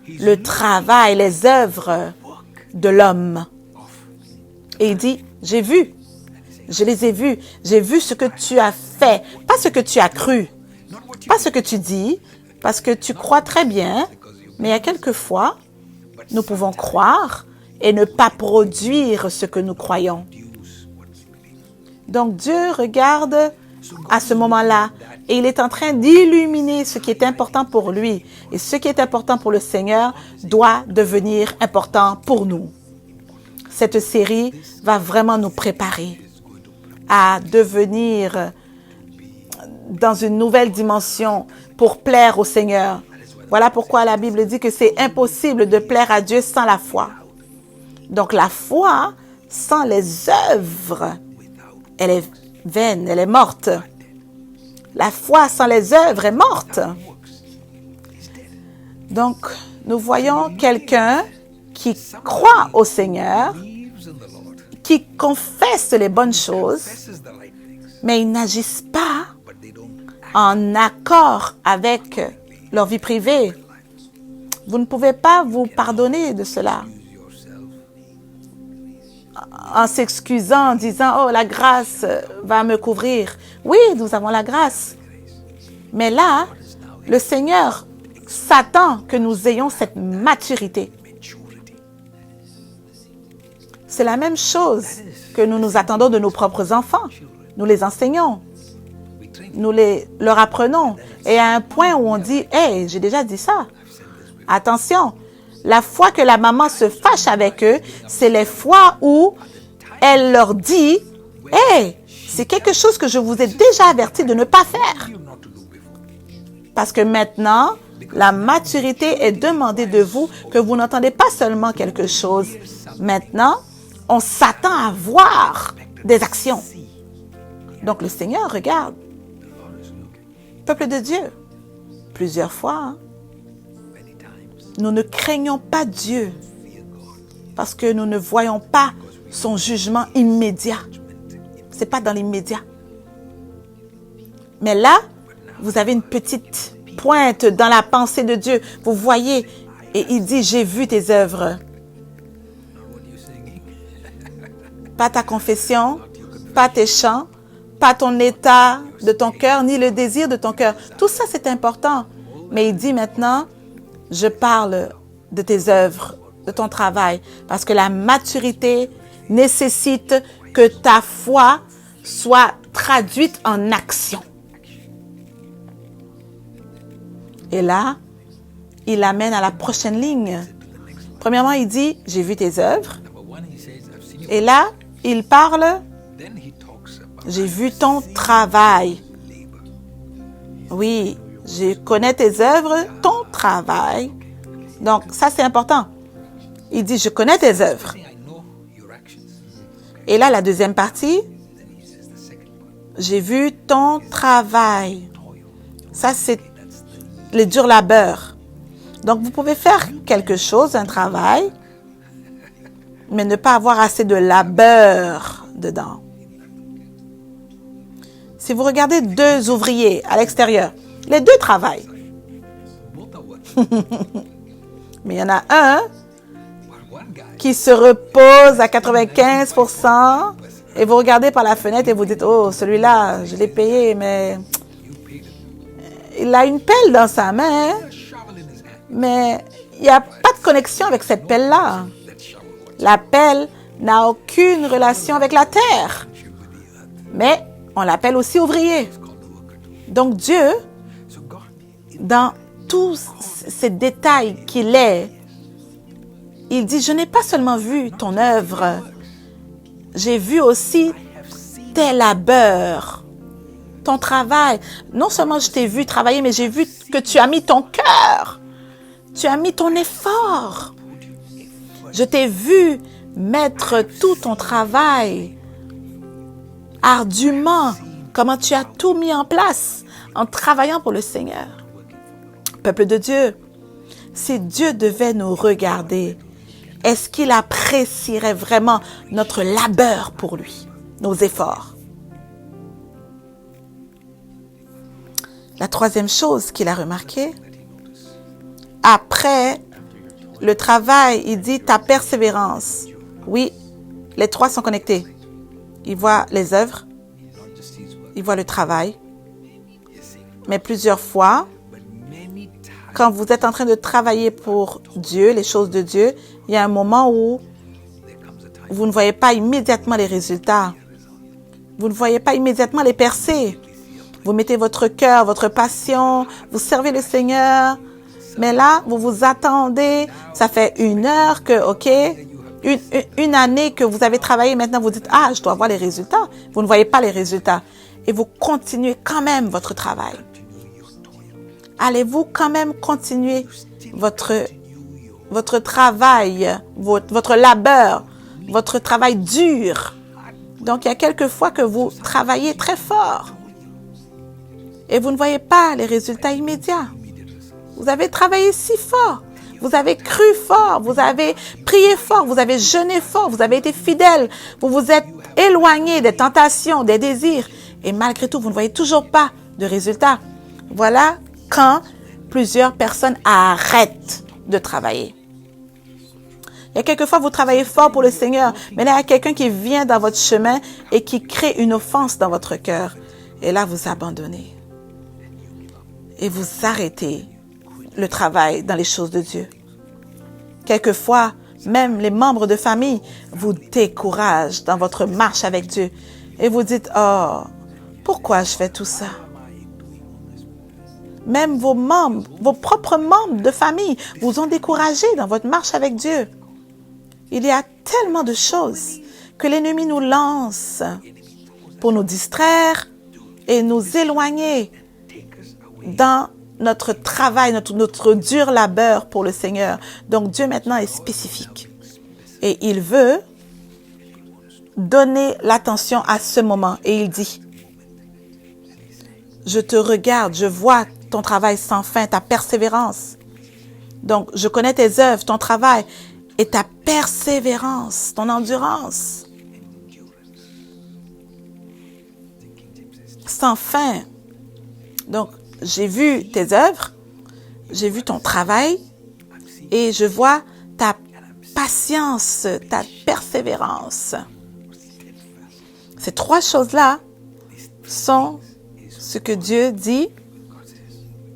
S1: le travail, les œuvres de l'homme. Et il dit, j'ai vu, Je les ai vus. J'ai vu ce que tu as fait, pas ce que tu as cru, pas ce que tu dis, parce que tu crois très bien, mais il y a quelquefois, nous pouvons croire et ne pas produire ce que nous croyons. Donc Dieu regarde à ce moment-là et il est en train d'illuminer ce qui est important pour lui. Et ce qui est important pour le Seigneur doit devenir important pour nous. Cette série va vraiment nous préparer à devenir dans une nouvelle dimension pour plaire au Seigneur. Voilà pourquoi la Bible dit que c'est impossible de plaire à Dieu sans la foi. Donc la foi sans les œuvres, elle est vaine, elle est morte. La foi sans les œuvres est morte. Donc nous voyons quelqu'un qui croit au Seigneur, qui confesse les bonnes choses, mais ils n'agissent pas en accord avec leur vie privée. Vous ne pouvez pas vous pardonner de cela en s'excusant, en disant « Oh, la grâce va me couvrir. » Oui, nous avons la grâce. Mais là, le Seigneur s'attend que nous ayons cette maturité. C'est la même chose que nous nous attendons de nos propres enfants. Nous les enseignons. Nous leur apprenons. Et à un point où on dit, « Hey, j'ai déjà dit ça. Attention, la fois que la maman se fâche avec eux, c'est les fois où elle leur dit, « Hey, c'est quelque chose que je vous ai déjà averti de ne pas faire. » Parce que maintenant, la maturité est demandée de vous, que vous n'entendez pas seulement quelque chose. Maintenant, on s'attend à voir des actions. Donc le Seigneur regarde. Peuple de Dieu, plusieurs fois, hein, nous ne craignons pas Dieu parce que nous ne voyons pas son jugement immédiat. Ce n'est pas dans l'immédiat. Mais là, vous avez une petite pointe dans la pensée de Dieu. Vous voyez, et il dit, j'ai vu tes œuvres. Pas ta confession, pas tes chants, pas ton état de ton cœur, ni le désir de ton cœur. Tout ça, c'est important. Mais il dit maintenant, je parle de tes œuvres, de ton travail, parce que la maturité nécessite que ta foi soit traduite en action. Et là, il amène à la prochaine ligne. Premièrement, il dit, j'ai vu tes œuvres. Et là, il parle, j'ai vu ton travail. Oui, je connais tes œuvres, ton travail. Donc, ça, c'est important. Il dit, je connais tes œuvres. Et là, la deuxième partie, j'ai vu ton travail. Ça, c'est le dur labeur. Donc, vous pouvez faire quelque chose, un travail, mais ne pas avoir assez de labeur dedans. Si vous regardez deux ouvriers à l'extérieur, les deux travaillent. Mais il y en a un qui se repose à 95% et vous regardez par la fenêtre et vous dites, oh, celui-là, je l'ai payé, mais il a une pelle dans sa main, mais il n'y a pas de connexion avec cette pelle-là. La pelle n'a aucune relation avec la terre, mais on l'appelle aussi ouvrier. Donc Dieu, dans tous ces détails qu'il est, il dit, je n'ai pas seulement vu ton œuvre, j'ai vu aussi tes labeurs, ton travail. Non seulement je t'ai vu travailler, mais j'ai vu que tu as mis ton cœur, tu as mis ton effort. Je t'ai vu mettre tout ton travail ardument, comment tu as tout mis en place en travaillant pour le Seigneur. Peuple de Dieu, si Dieu devait nous regarder, est-ce qu'il apprécierait vraiment notre labeur pour lui, nos efforts? La troisième chose qu'il a remarqué, après le travail, il dit ta persévérance. Oui, les trois sont connectés. Il voit les œuvres, il voit le travail. Mais plusieurs fois, quand vous êtes en train de travailler pour Dieu, les choses de Dieu, il y a un moment où vous ne voyez pas immédiatement les résultats. Vous ne voyez pas immédiatement les percées. Vous mettez votre cœur, votre passion, vous servez le Seigneur. Mais là, vous vous attendez, ça fait 1 heure que, OK, une année que vous avez travaillé, maintenant vous dites, ah, je dois voir les résultats. Vous ne voyez pas les résultats. Et vous continuez quand même votre travail. Allez-vous quand même continuer votre travail, votre labeur, votre travail dur? Donc, il y a quelques fois que vous travaillez très fort et vous ne voyez pas les résultats immédiats. Vous avez travaillé si fort, vous avez cru fort, vous avez prié fort, vous avez jeûné fort, vous avez été fidèle, vous vous êtes éloigné des tentations, des désirs et malgré tout, vous ne voyez toujours pas de résultats. Voilà quand plusieurs personnes arrêtent de travailler. Il y a quelquefois, vous travaillez fort pour le Seigneur, mais là, il y a quelqu'un qui vient dans votre chemin et qui crée une offense dans votre cœur. Et là, vous abandonnez. Et vous arrêtez le travail dans les choses de Dieu. Quelquefois, même les membres de famille vous découragent dans votre marche avec Dieu. Et vous dites, oh, pourquoi je fais tout ça? Même vos membres, vos propres membres de famille vous ont découragé dans votre marche avec Dieu. Il y a tellement de choses que l'ennemi nous lance pour nous distraire et nous éloigner dans notre travail, notre dur labeur pour le Seigneur. Donc Dieu maintenant est spécifique et il veut donner l'attention à ce moment et il dit, je te regarde, je vois ton travail sans fin, ta persévérance. Donc, je connais tes œuvres, ton travail et ta persévérance, ton endurance. Sans fin. Donc, j'ai vu tes œuvres, j'ai vu ton travail et je vois ta patience, ta persévérance. Ces 3 choses-là sont ce que Dieu dit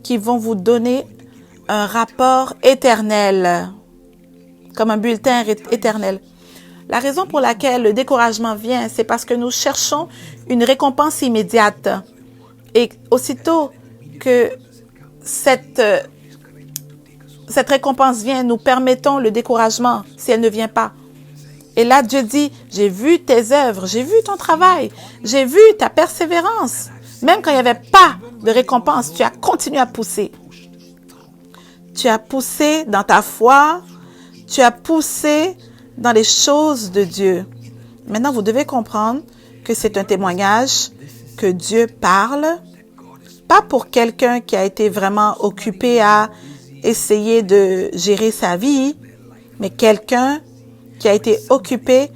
S1: qui vont vous donner un rapport éternel, comme un bulletin éternel. La raison pour laquelle le découragement vient, c'est parce que nous cherchons une récompense immédiate. Et aussitôt que cette récompense vient, nous permettons le découragement si elle ne vient pas. Et là, Dieu dit, j'ai vu tes œuvres, j'ai vu ton travail, j'ai vu ta persévérance. Même quand il n'y avait pas de récompense, tu as continué à pousser. Tu as poussé dans ta foi, tu as poussé dans les choses de Dieu. Maintenant, vous devez comprendre que c'est un témoignage que Dieu parle, pas pour quelqu'un qui a été vraiment occupé à essayer de gérer sa vie, mais quelqu'un qui a été occupé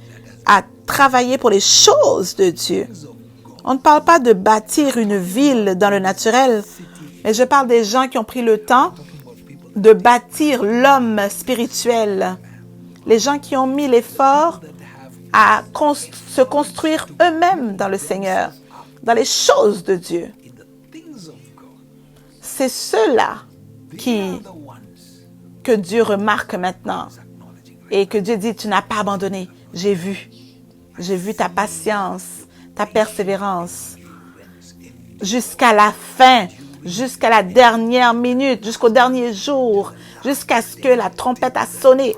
S1: à travailler pour les choses de Dieu. On ne parle pas de bâtir une ville dans le naturel, mais je parle des gens qui ont pris le temps de bâtir l'homme spirituel. Les gens qui ont mis l'effort à se construire eux-mêmes dans le Seigneur, dans les choses de Dieu. C'est ceux-là que Dieu remarque maintenant et que Dieu dit, tu n'as pas abandonné. J'ai vu ta patience, ta persévérance jusqu'à la fin, jusqu'à la dernière minute, jusqu'au dernier jour, jusqu'à ce que la trompette a sonné,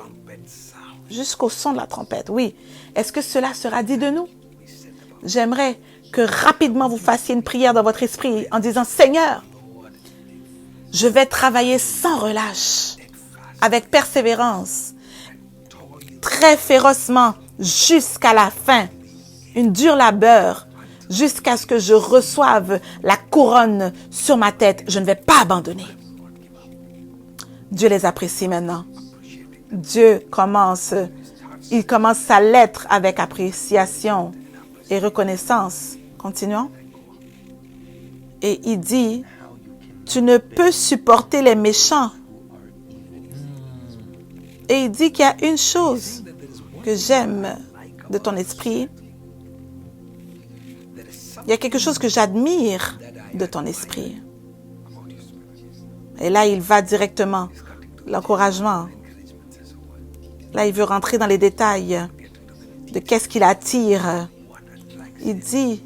S1: jusqu'au son de la trompette. Oui. Est-ce que cela sera dit de nous? J'aimerais que rapidement vous fassiez une prière dans votre esprit en disant, Seigneur, je vais travailler sans relâche, avec persévérance, très férocement, jusqu'à la fin, une dure labeur, jusqu'à ce que je reçoive la couronne sur ma tête. Je ne vais pas abandonner. Dieu les apprécie maintenant. Dieu commence sa lettre avec appréciation et reconnaissance. Continuons. Et il dit, tu ne peux supporter les méchants. Et il dit qu'il y a une chose que j'aime de ton esprit, Il y a quelque chose que j'admire de ton esprit. Et là, il va directement. L'encouragement. Là, il veut rentrer dans les détails de qu'est-ce qu'il attire. Il dit,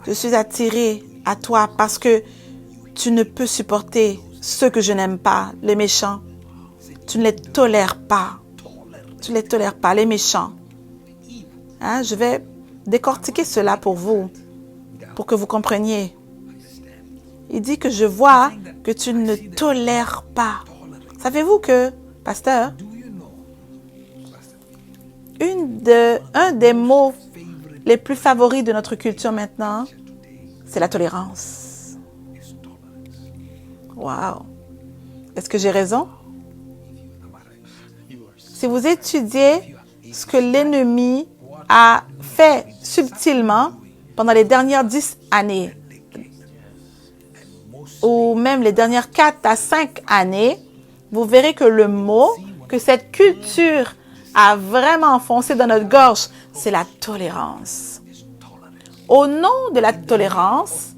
S1: je suis attiré à toi parce que tu ne peux supporter ceux que je n'aime pas, les méchants. Tu ne les tolères pas. Tu ne les tolères pas, les méchants. Hein? Je vais décortiquer cela pour vous, pour que vous compreniez. Il dit que je vois que tu ne tolères pas. Savez-vous que, pasteur, un des mots les plus favoris de notre culture maintenant, c'est la tolérance. Wow! Est-ce que j'ai raison? Si vous étudiez ce que l'ennemi a fait subtilement pendant les dernières 10 années, ou même les dernières 4 à 5 années, vous verrez que le mot, que cette culture a vraiment enfoncé dans notre gorge, c'est la tolérance. Au nom de la tolérance,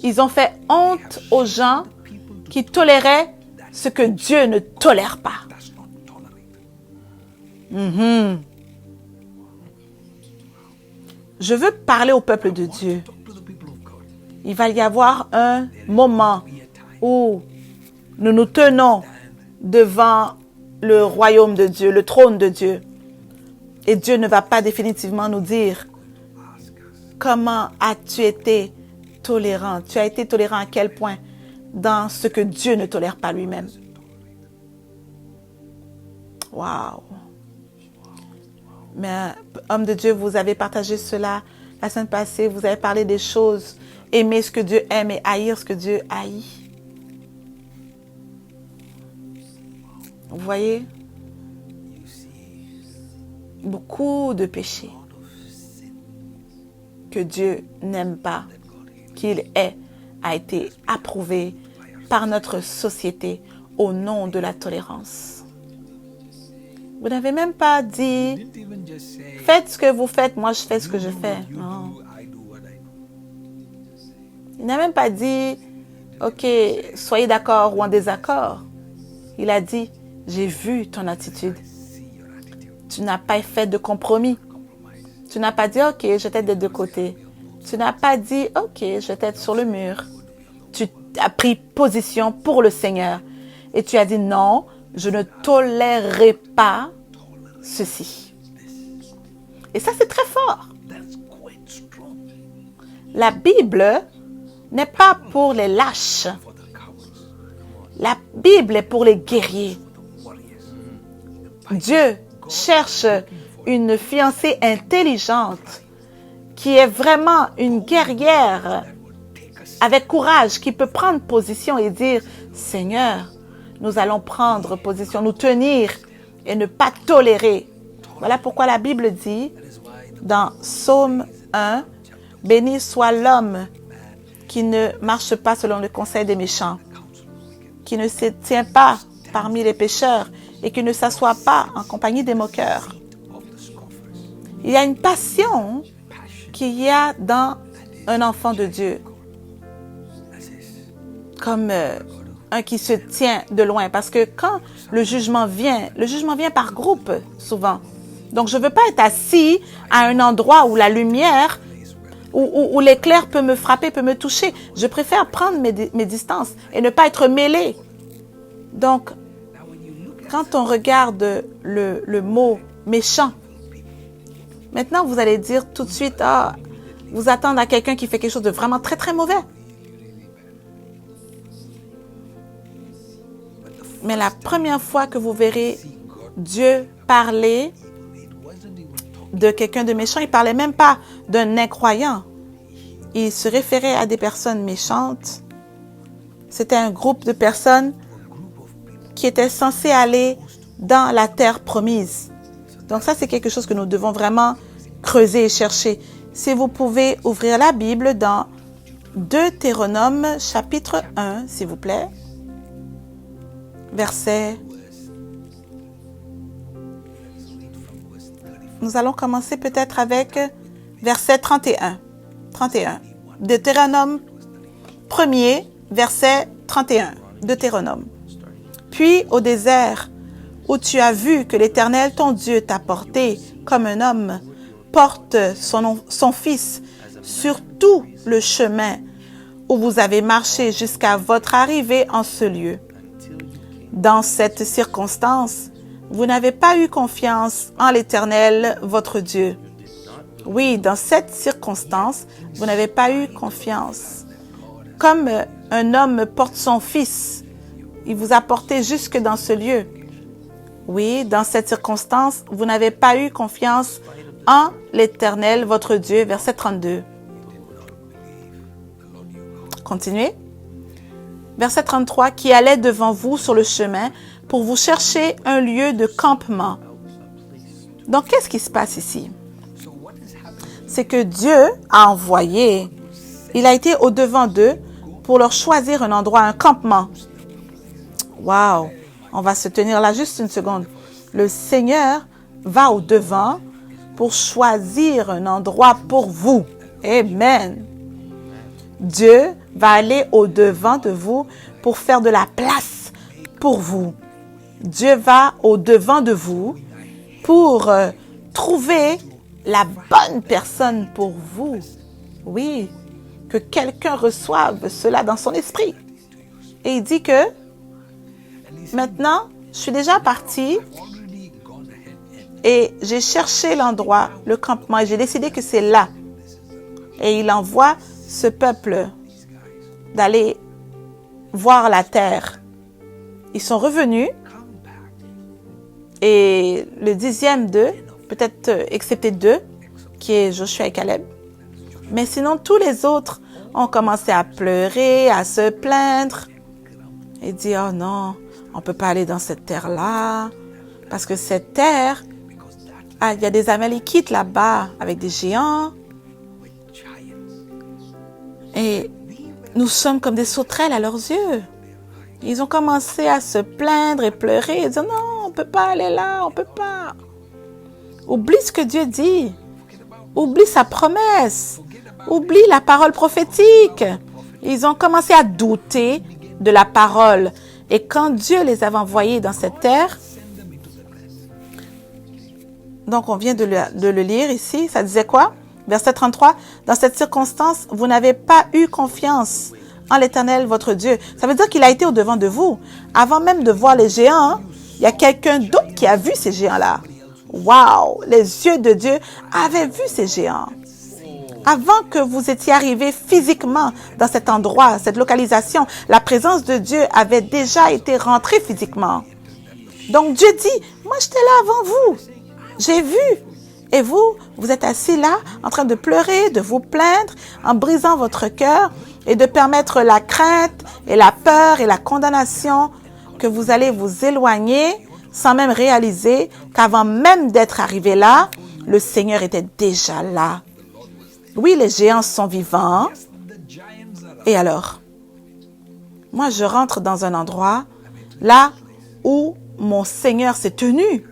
S1: ils ont fait honte aux gens qui toléraient ce que Dieu ne tolère pas. Je veux parler au peuple de Dieu. Il va y avoir un moment où nous nous tenons devant le royaume de Dieu, le trône de Dieu. Et Dieu ne va pas définitivement nous dire comment as-tu été tolérant. Tu as été tolérant à quel point dans ce que Dieu ne tolère pas lui-même. Wow! Mais, homme de Dieu, vous avez partagé cela la semaine passée. Vous avez parlé des choses. Aimer ce que Dieu aime et haïr ce que Dieu haït. Vous voyez? Beaucoup de péchés que Dieu n'aime pas, qu'il est, a été approuvé par notre société au nom de la tolérance. Vous n'avez même pas dit, faites ce que vous faites, moi je fais ce que je fais. Non. Il n'a même pas dit, ok, soyez d'accord ou en désaccord. Il a dit, j'ai vu ton attitude. Tu n'as pas fait de compromis. Tu n'as pas dit, ok, je t'aide des deux côtés. Tu n'as pas dit, ok, je t'aide sur le mur. Tu as pris position pour le Seigneur. Et tu as dit, non, je ne tolérerai pas ceci. Et ça, c'est très fort. La Bible n'est pas pour les lâches. La Bible est pour les guerriers. Dieu cherche une fiancée intelligente qui est vraiment une guerrière avec courage, qui peut prendre position et dire, Seigneur, nous allons prendre position, nous tenir et ne pas tolérer. Voilà pourquoi la Bible dit dans Psaume 1, béni soit l'homme qui ne marche pas selon le conseil des méchants, qui ne se tient pas parmi les pécheurs et qui ne s'assoit pas en compagnie des moqueurs. Il y a une passion qu'il y a dans un enfant de Dieu, comme un qui se tient de loin. Parce que quand le jugement vient par groupe souvent. Donc, je ne veux pas être assis à un endroit où la lumière, où l'éclair peut me frapper, peut me toucher. Je préfère prendre mes distances et ne pas être mêlé. Donc, quand on regarde le mot méchant, maintenant, vous allez dire tout de suite, vous attendez à quelqu'un qui fait quelque chose de vraiment très, très mauvais. Mais la première fois que vous verrez Dieu parler de quelqu'un de méchant, il ne parlait même pas d'un incroyant. Il se référait à des personnes méchantes. C'était un groupe de personnes qui étaient censées aller dans la terre promise. Donc ça, c'est quelque chose que nous devons vraiment creuser et chercher. Si vous pouvez ouvrir la Bible dans Deutéronome chapitre 1, s'il vous plaît. Verset. Nous allons commencer peut-être avec verset 31. 31. Deutéronome 1er, verset 31. Deutéronome. Puis au désert, où tu as vu que l'Éternel, ton Dieu, t'a porté comme un homme, porte son fils sur tout le chemin où vous avez marché jusqu'à votre arrivée en ce lieu. Dans cette circonstance, vous n'avez pas eu confiance en l'Éternel, votre Dieu. Oui, dans cette circonstance, vous n'avez pas eu confiance. Comme un homme porte son fils, il vous a porté jusque dans ce lieu. Oui, dans cette circonstance, vous n'avez pas eu confiance en l'Éternel, votre Dieu. Verset 32. Continuez. Verset 33, qui allait devant vous sur le chemin pour vous chercher un lieu de campement. Donc, qu'est-ce qui se passe ici? C'est que Dieu a envoyé, il a été au-devant d'eux pour leur choisir un endroit, un campement. Wow! On va se tenir là juste une seconde. Le Seigneur va au-devant pour choisir un endroit pour vous. Amen. Dieu va aller au-devant de vous pour faire de la place pour vous. Dieu va au-devant de vous pour trouver la bonne personne pour vous. Oui, que quelqu'un reçoive cela dans son esprit. Et il dit que maintenant, je suis déjà parti et j'ai cherché l'endroit, le campement, et j'ai décidé que c'est là. Et il envoie ce peuple d'aller voir la terre. Ils sont revenus et le 10e d'eux, peut-être excepté 2, qui est Joshua et Caleb. Mais sinon, tous les autres ont commencé à pleurer, à se plaindre et dire « Oh non, on ne peut pas aller dans cette terre-là parce que cette terre, il y a des Amalekites là-bas avec des géants. Et nous sommes comme des sauterelles à leurs yeux. » Ils ont commencé à se plaindre et pleurer et dire « Non, on ne peut pas aller là, on ne peut pas. » Oublie ce que Dieu dit. Oublie sa promesse. Oublie la parole prophétique. Ils ont commencé à douter de la parole. Et quand Dieu les avait envoyés dans cette terre, donc on vient de le lire ici, ça disait quoi? Verset 33, « Dans cette circonstance, vous n'avez pas eu confiance en l'Éternel, votre Dieu. » Ça veut dire qu'il a été au-devant de vous. Avant même de voir les géants, il y a quelqu'un d'autre qui a vu ces géants-là. Wow! Les yeux de Dieu avaient vu ces géants. Avant que vous étiez arrivés physiquement dans cet endroit, cette localisation, la présence de Dieu avait déjà été rentrée physiquement. Donc Dieu dit, moi j'étais là avant vous. J'ai vu. Et vous, vous êtes assis là, en train de pleurer, de vous plaindre, en brisant votre cœur et de permettre la crainte et la peur et la condamnation que vous allez vous éloigner sans même réaliser qu'avant même d'être arrivé là, le Seigneur était déjà là. Oui, les géants sont vivants. Et alors? Moi, je rentre dans un endroit là où mon Seigneur s'est tenu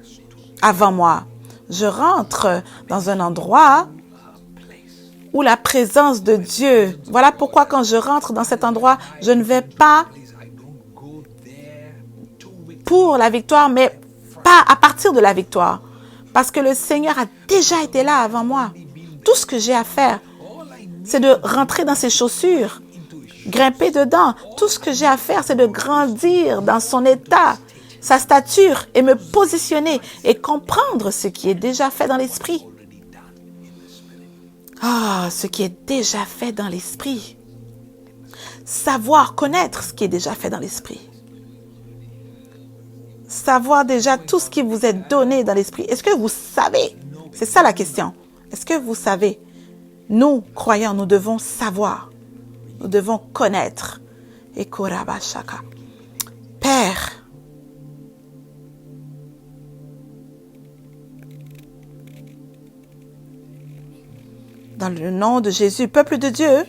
S1: avant moi. Je rentre dans un endroit où la présence de Dieu. Voilà pourquoi quand je rentre dans cet endroit, je ne vais pas pour la victoire, mais pas à partir de la victoire. Parce que le Seigneur a déjà été là avant moi. Tout ce que j'ai à faire, c'est de rentrer dans ses chaussures, grimper dedans. Tout ce que j'ai à faire, c'est de grandir dans son état, sa stature et me positionner et comprendre ce qui est déjà fait dans l'esprit. Ah, ce qui est déjà fait dans l'esprit. Savoir connaître ce qui est déjà fait dans l'esprit. Savoir déjà tout ce qui vous est donné dans l'esprit. Est-ce que vous savez? C'est ça la question. Est-ce que vous savez? Nous, croyants, nous devons savoir. Nous devons connaître. Et Korabashaka. Père, dans le nom de Jésus, peuple de Dieu,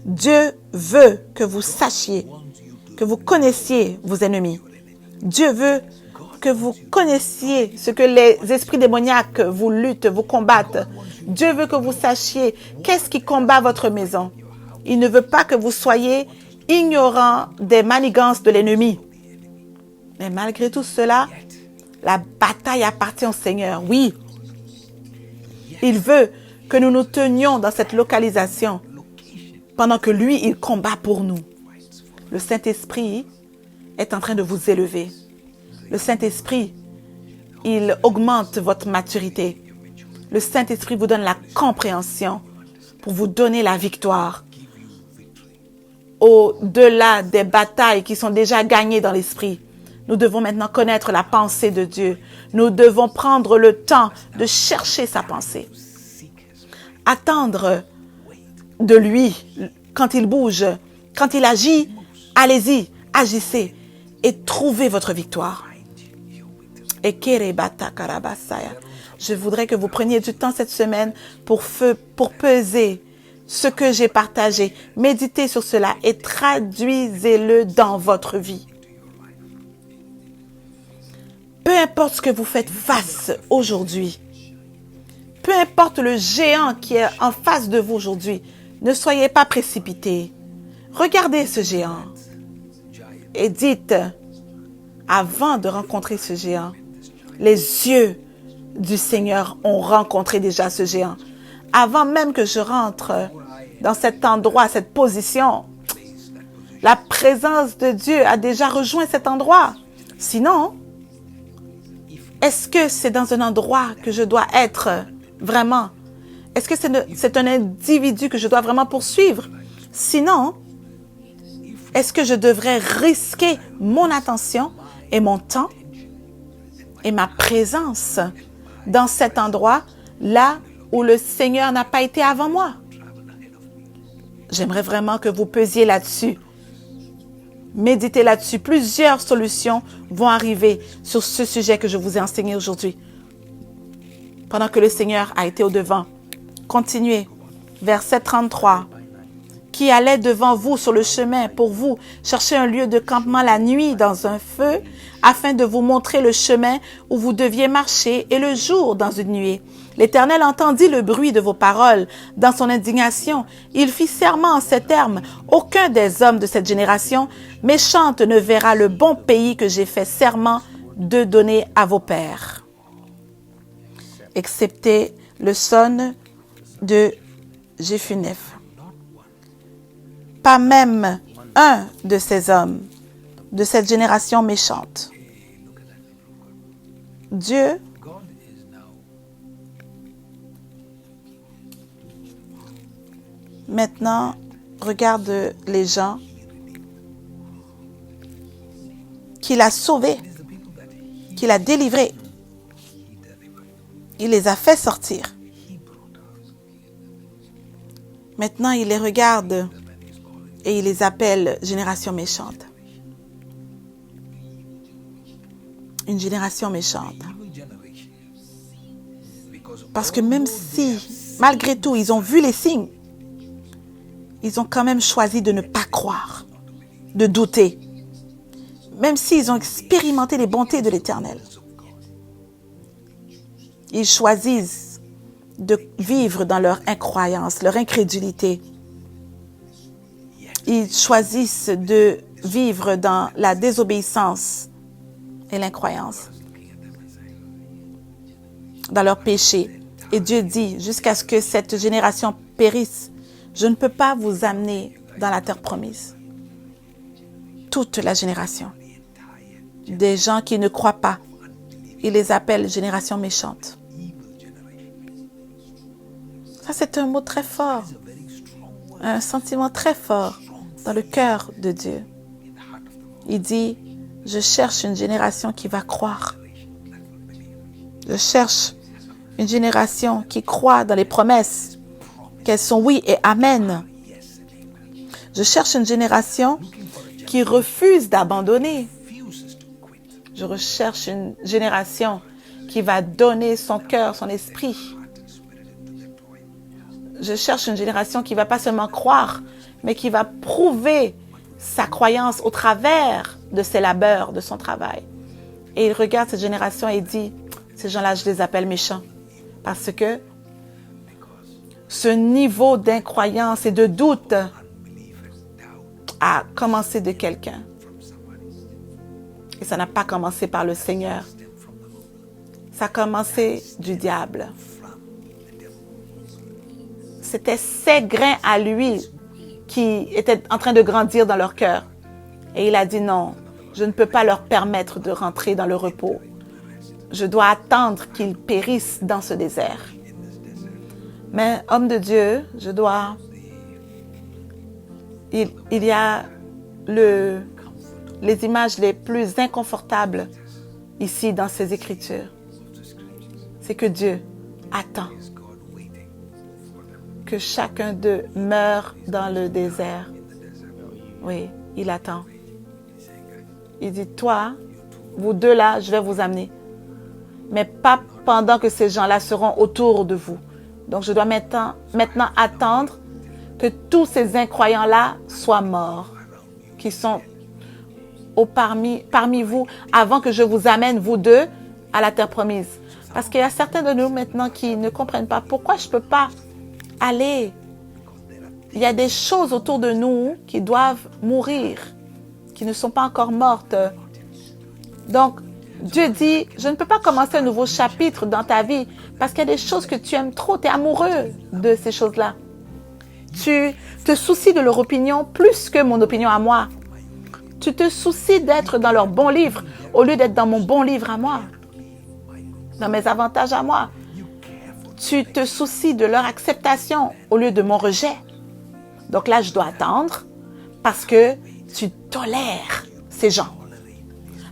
S1: Dieu veut que vous sachiez, que vous connaissiez vos ennemis. Dieu veut que vous connaissiez ce que les esprits démoniaques vous luttent, vous combattent. Dieu veut que vous sachiez qu'est-ce qui combat votre maison. Il ne veut pas que vous soyez ignorants des manigances de l'ennemi. Mais malgré tout cela, la bataille appartient au Seigneur. Oui, il veut que nous nous tenions dans cette localisation pendant que lui, il combat pour nous. Le Saint-Esprit est en train de vous élever. Le Saint-Esprit, il augmente votre maturité. Le Saint-Esprit vous donne la compréhension pour vous donner la victoire. Au-delà des batailles qui sont déjà gagnées dans l'esprit, nous devons maintenant connaître la pensée de Dieu. Nous devons prendre le temps de chercher sa pensée. Attendre de lui quand il bouge, quand il agit, allez-y, agissez et trouvez votre victoire. Je voudrais que vous preniez du temps cette semaine pour peser ce que j'ai partagé. Méditez sur cela et traduisez-le dans votre vie. Peu importe ce que vous faites face aujourd'hui, peu importe le géant qui est en face de vous aujourd'hui, ne soyez pas précipités. Regardez ce géant et dites, avant de rencontrer ce géant, les yeux du Seigneur ont rencontré déjà ce géant. Avant même que je rentre dans cet endroit, cette position, la présence de Dieu a déjà rejoint cet endroit. Sinon, est-ce que c'est dans un endroit que je dois être vraiment? Est-ce que c'est un individu que je dois vraiment poursuivre? Sinon, est-ce que je devrais risquer mon attention et mon temps et ma présence dans cet endroit, là où le Seigneur n'a pas été avant moi? J'aimerais vraiment que vous pesiez là-dessus. Méditez là-dessus. Plusieurs solutions vont arriver sur ce sujet que je vous ai enseigné aujourd'hui. Pendant que le Seigneur a été au-devant. Continuez. Verset 33. Qui allait devant vous sur le chemin pour vous chercher un lieu de campement la nuit dans un feu, afin de vous montrer le chemin où vous deviez marcher et le jour dans une nuée. L'Éternel entendit le bruit de vos paroles. Dans son indignation, il fit serment en ces termes. Aucun des hommes de cette génération méchante ne verra le bon pays que j'ai fait serment de donner à vos pères. Excepté le son de Jéphunneph. Pas même un de ces hommes, de cette génération méchante. Dieu maintenant regarde les gens qu'il a sauvés, qu'il a délivrés. Il les a fait sortir. Maintenant, il les regarde et il les appelle génération méchante. Une génération méchante. Parce que même si, malgré tout, ils ont vu les signes, ils ont quand même choisi de ne pas croire, de douter. Même s'ils ont expérimenté les bontés de l'Éternel. Ils choisissent de vivre dans leur incroyance, leur incrédulité. Ils choisissent de vivre dans la désobéissance et l'incroyance, dans leur péché. Et Dieu dit, jusqu'à ce que cette génération périsse, je ne peux pas vous amener dans la terre promise. Toute la génération. Des gens qui ne croient pas. Il les appelle génération méchante. Ça, c'est un mot très fort. Un sentiment très fort dans le cœur de Dieu. Il dit, je cherche une génération qui va croire. Je cherche une génération qui croit dans les promesses, qu'elles sont oui et amen. Je cherche une génération qui refuse d'abandonner. Je recherche une génération qui va donner son cœur, son esprit. Je cherche une génération qui ne va pas seulement croire, mais qui va prouver sa croyance au travers de ses labeurs, de son travail. Et il regarde cette génération et dit, ces gens-là, je les appelle méchants. Parce que ce niveau d'incroyance et de doute a commencé de quelqu'un. Et ça n'a pas commencé par le Seigneur. Ça a commencé du diable. C'était ses grains à lui qui étaient en train de grandir dans leur cœur. Et il a dit non, je ne peux pas leur permettre de rentrer dans le repos. Je dois attendre qu'ils périssent dans ce désert. Mais, homme de Dieu, il y a les images les plus inconfortables ici dans ces Écritures. C'est que Dieu attend que chacun d'eux meure dans le désert. Oui, il attend. Il dit, toi, vous deux là, je vais vous amener. Mais pas pendant que ces gens-là seront autour de vous. Donc, je dois maintenant attendre que tous ces incroyants-là soient morts, qui sont parmi vous, avant que je vous amène, vous deux, à la terre promise. Parce qu'il y a certains de nous maintenant qui ne comprennent pas pourquoi je ne peux pas aller. Il y a des choses autour de nous qui doivent mourir, qui ne sont pas encore mortes. Donc, Dieu dit, je ne peux pas commencer un nouveau chapitre dans ta vie parce qu'il y a des choses que tu aimes trop, tu es amoureux de ces choses-là. Tu te soucies de leur opinion plus que mon opinion à moi. Tu te soucies d'être dans leur bon livre au lieu d'être dans mon bon livre à moi, dans mes avantages à moi. Tu te soucies de leur acceptation au lieu de mon rejet. Donc là, je dois attendre parce que tu tolères ces gens.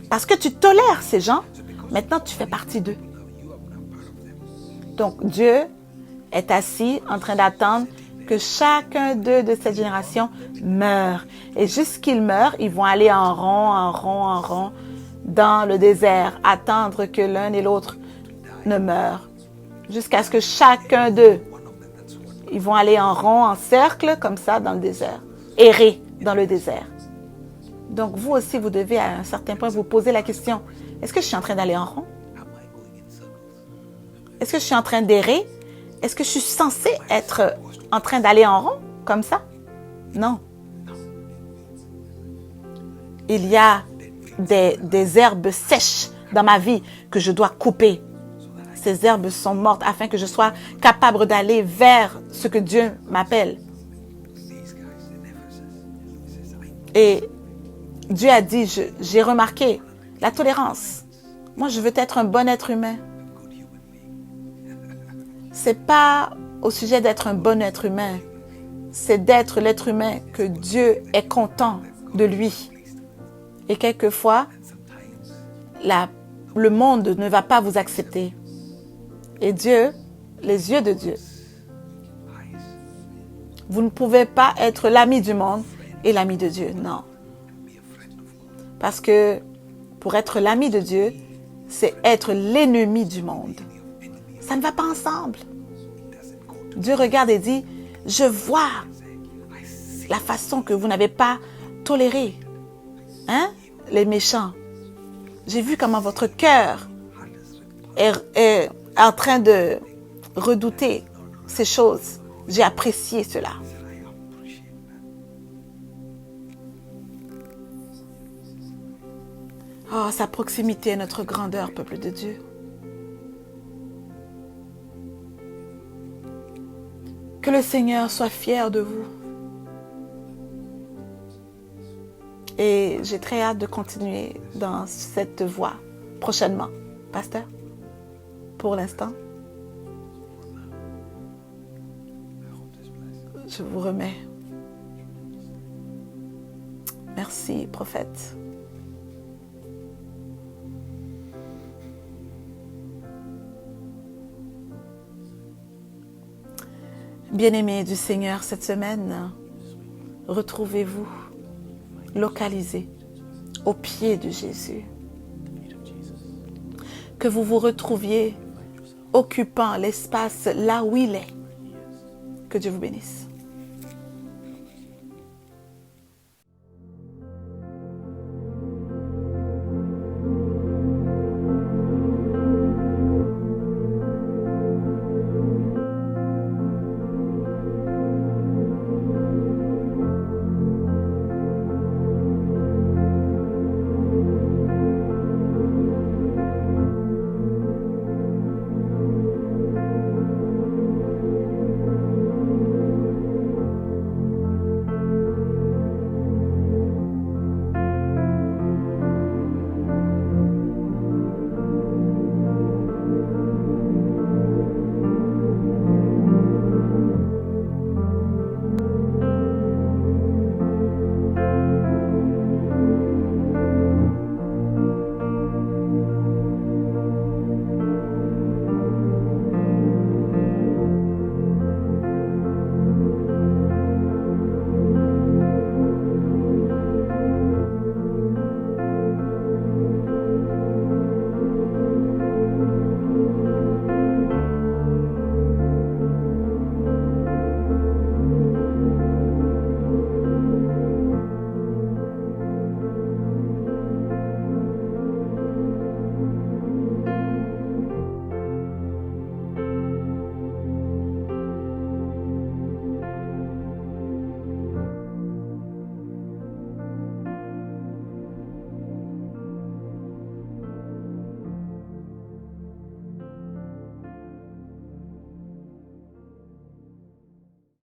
S1: Parce que tu tolères ces gens, maintenant tu fais partie d'eux. Donc Dieu est assis en train d'attendre que chacun d'eux de cette génération meure. Et jusqu'ils meurent, ils vont aller en rond dans le désert, attendre que l'un et l'autre ne meurent. Jusqu'à ce que chacun d'eux, ils vont aller en rond, en cercle, comme ça, dans le désert. Errer dans le désert. Donc, vous aussi, vous devez, à un certain point, vous poser la question, est-ce que je suis en train d'aller en rond? Est-ce que je suis en train d'errer? Est-ce que je suis censé être en train d'aller en rond, comme ça? Non. Il y a des herbes sèches dans ma vie que je dois couper. Ces herbes sont mortes afin que je sois capable d'aller vers ce que Dieu m'appelle. Et Dieu a dit, j'ai remarqué la tolérance. Moi, je veux être un bon être humain. C'est pas au sujet d'être un bon être humain. C'est d'être l'être humain que Dieu est content de lui. Et quelquefois, le monde ne va pas vous accepter. Et Dieu, les yeux de Dieu, vous ne pouvez pas être l'ami du monde et l'ami de Dieu. Non. Parce que pour être l'ami de Dieu, c'est être l'ennemi du monde. Ça ne va pas ensemble. Dieu regarde et dit, je vois la façon que vous n'avez pas toléré, les méchants. J'ai vu comment votre cœur est en train de redouter ces choses. J'ai apprécié cela. Oh, sa proximité est notre grandeur, peuple de Dieu. Que le Seigneur soit fier de vous. Et j'ai très hâte de continuer dans cette voie prochainement. Pasteur, pour l'instant, je vous remets. Merci, prophète. Bien-aimés du Seigneur, cette semaine, retrouvez-vous localisés au pied de Jésus. Que vous vous retrouviez occupant l'espace là où il est. Que Dieu vous bénisse.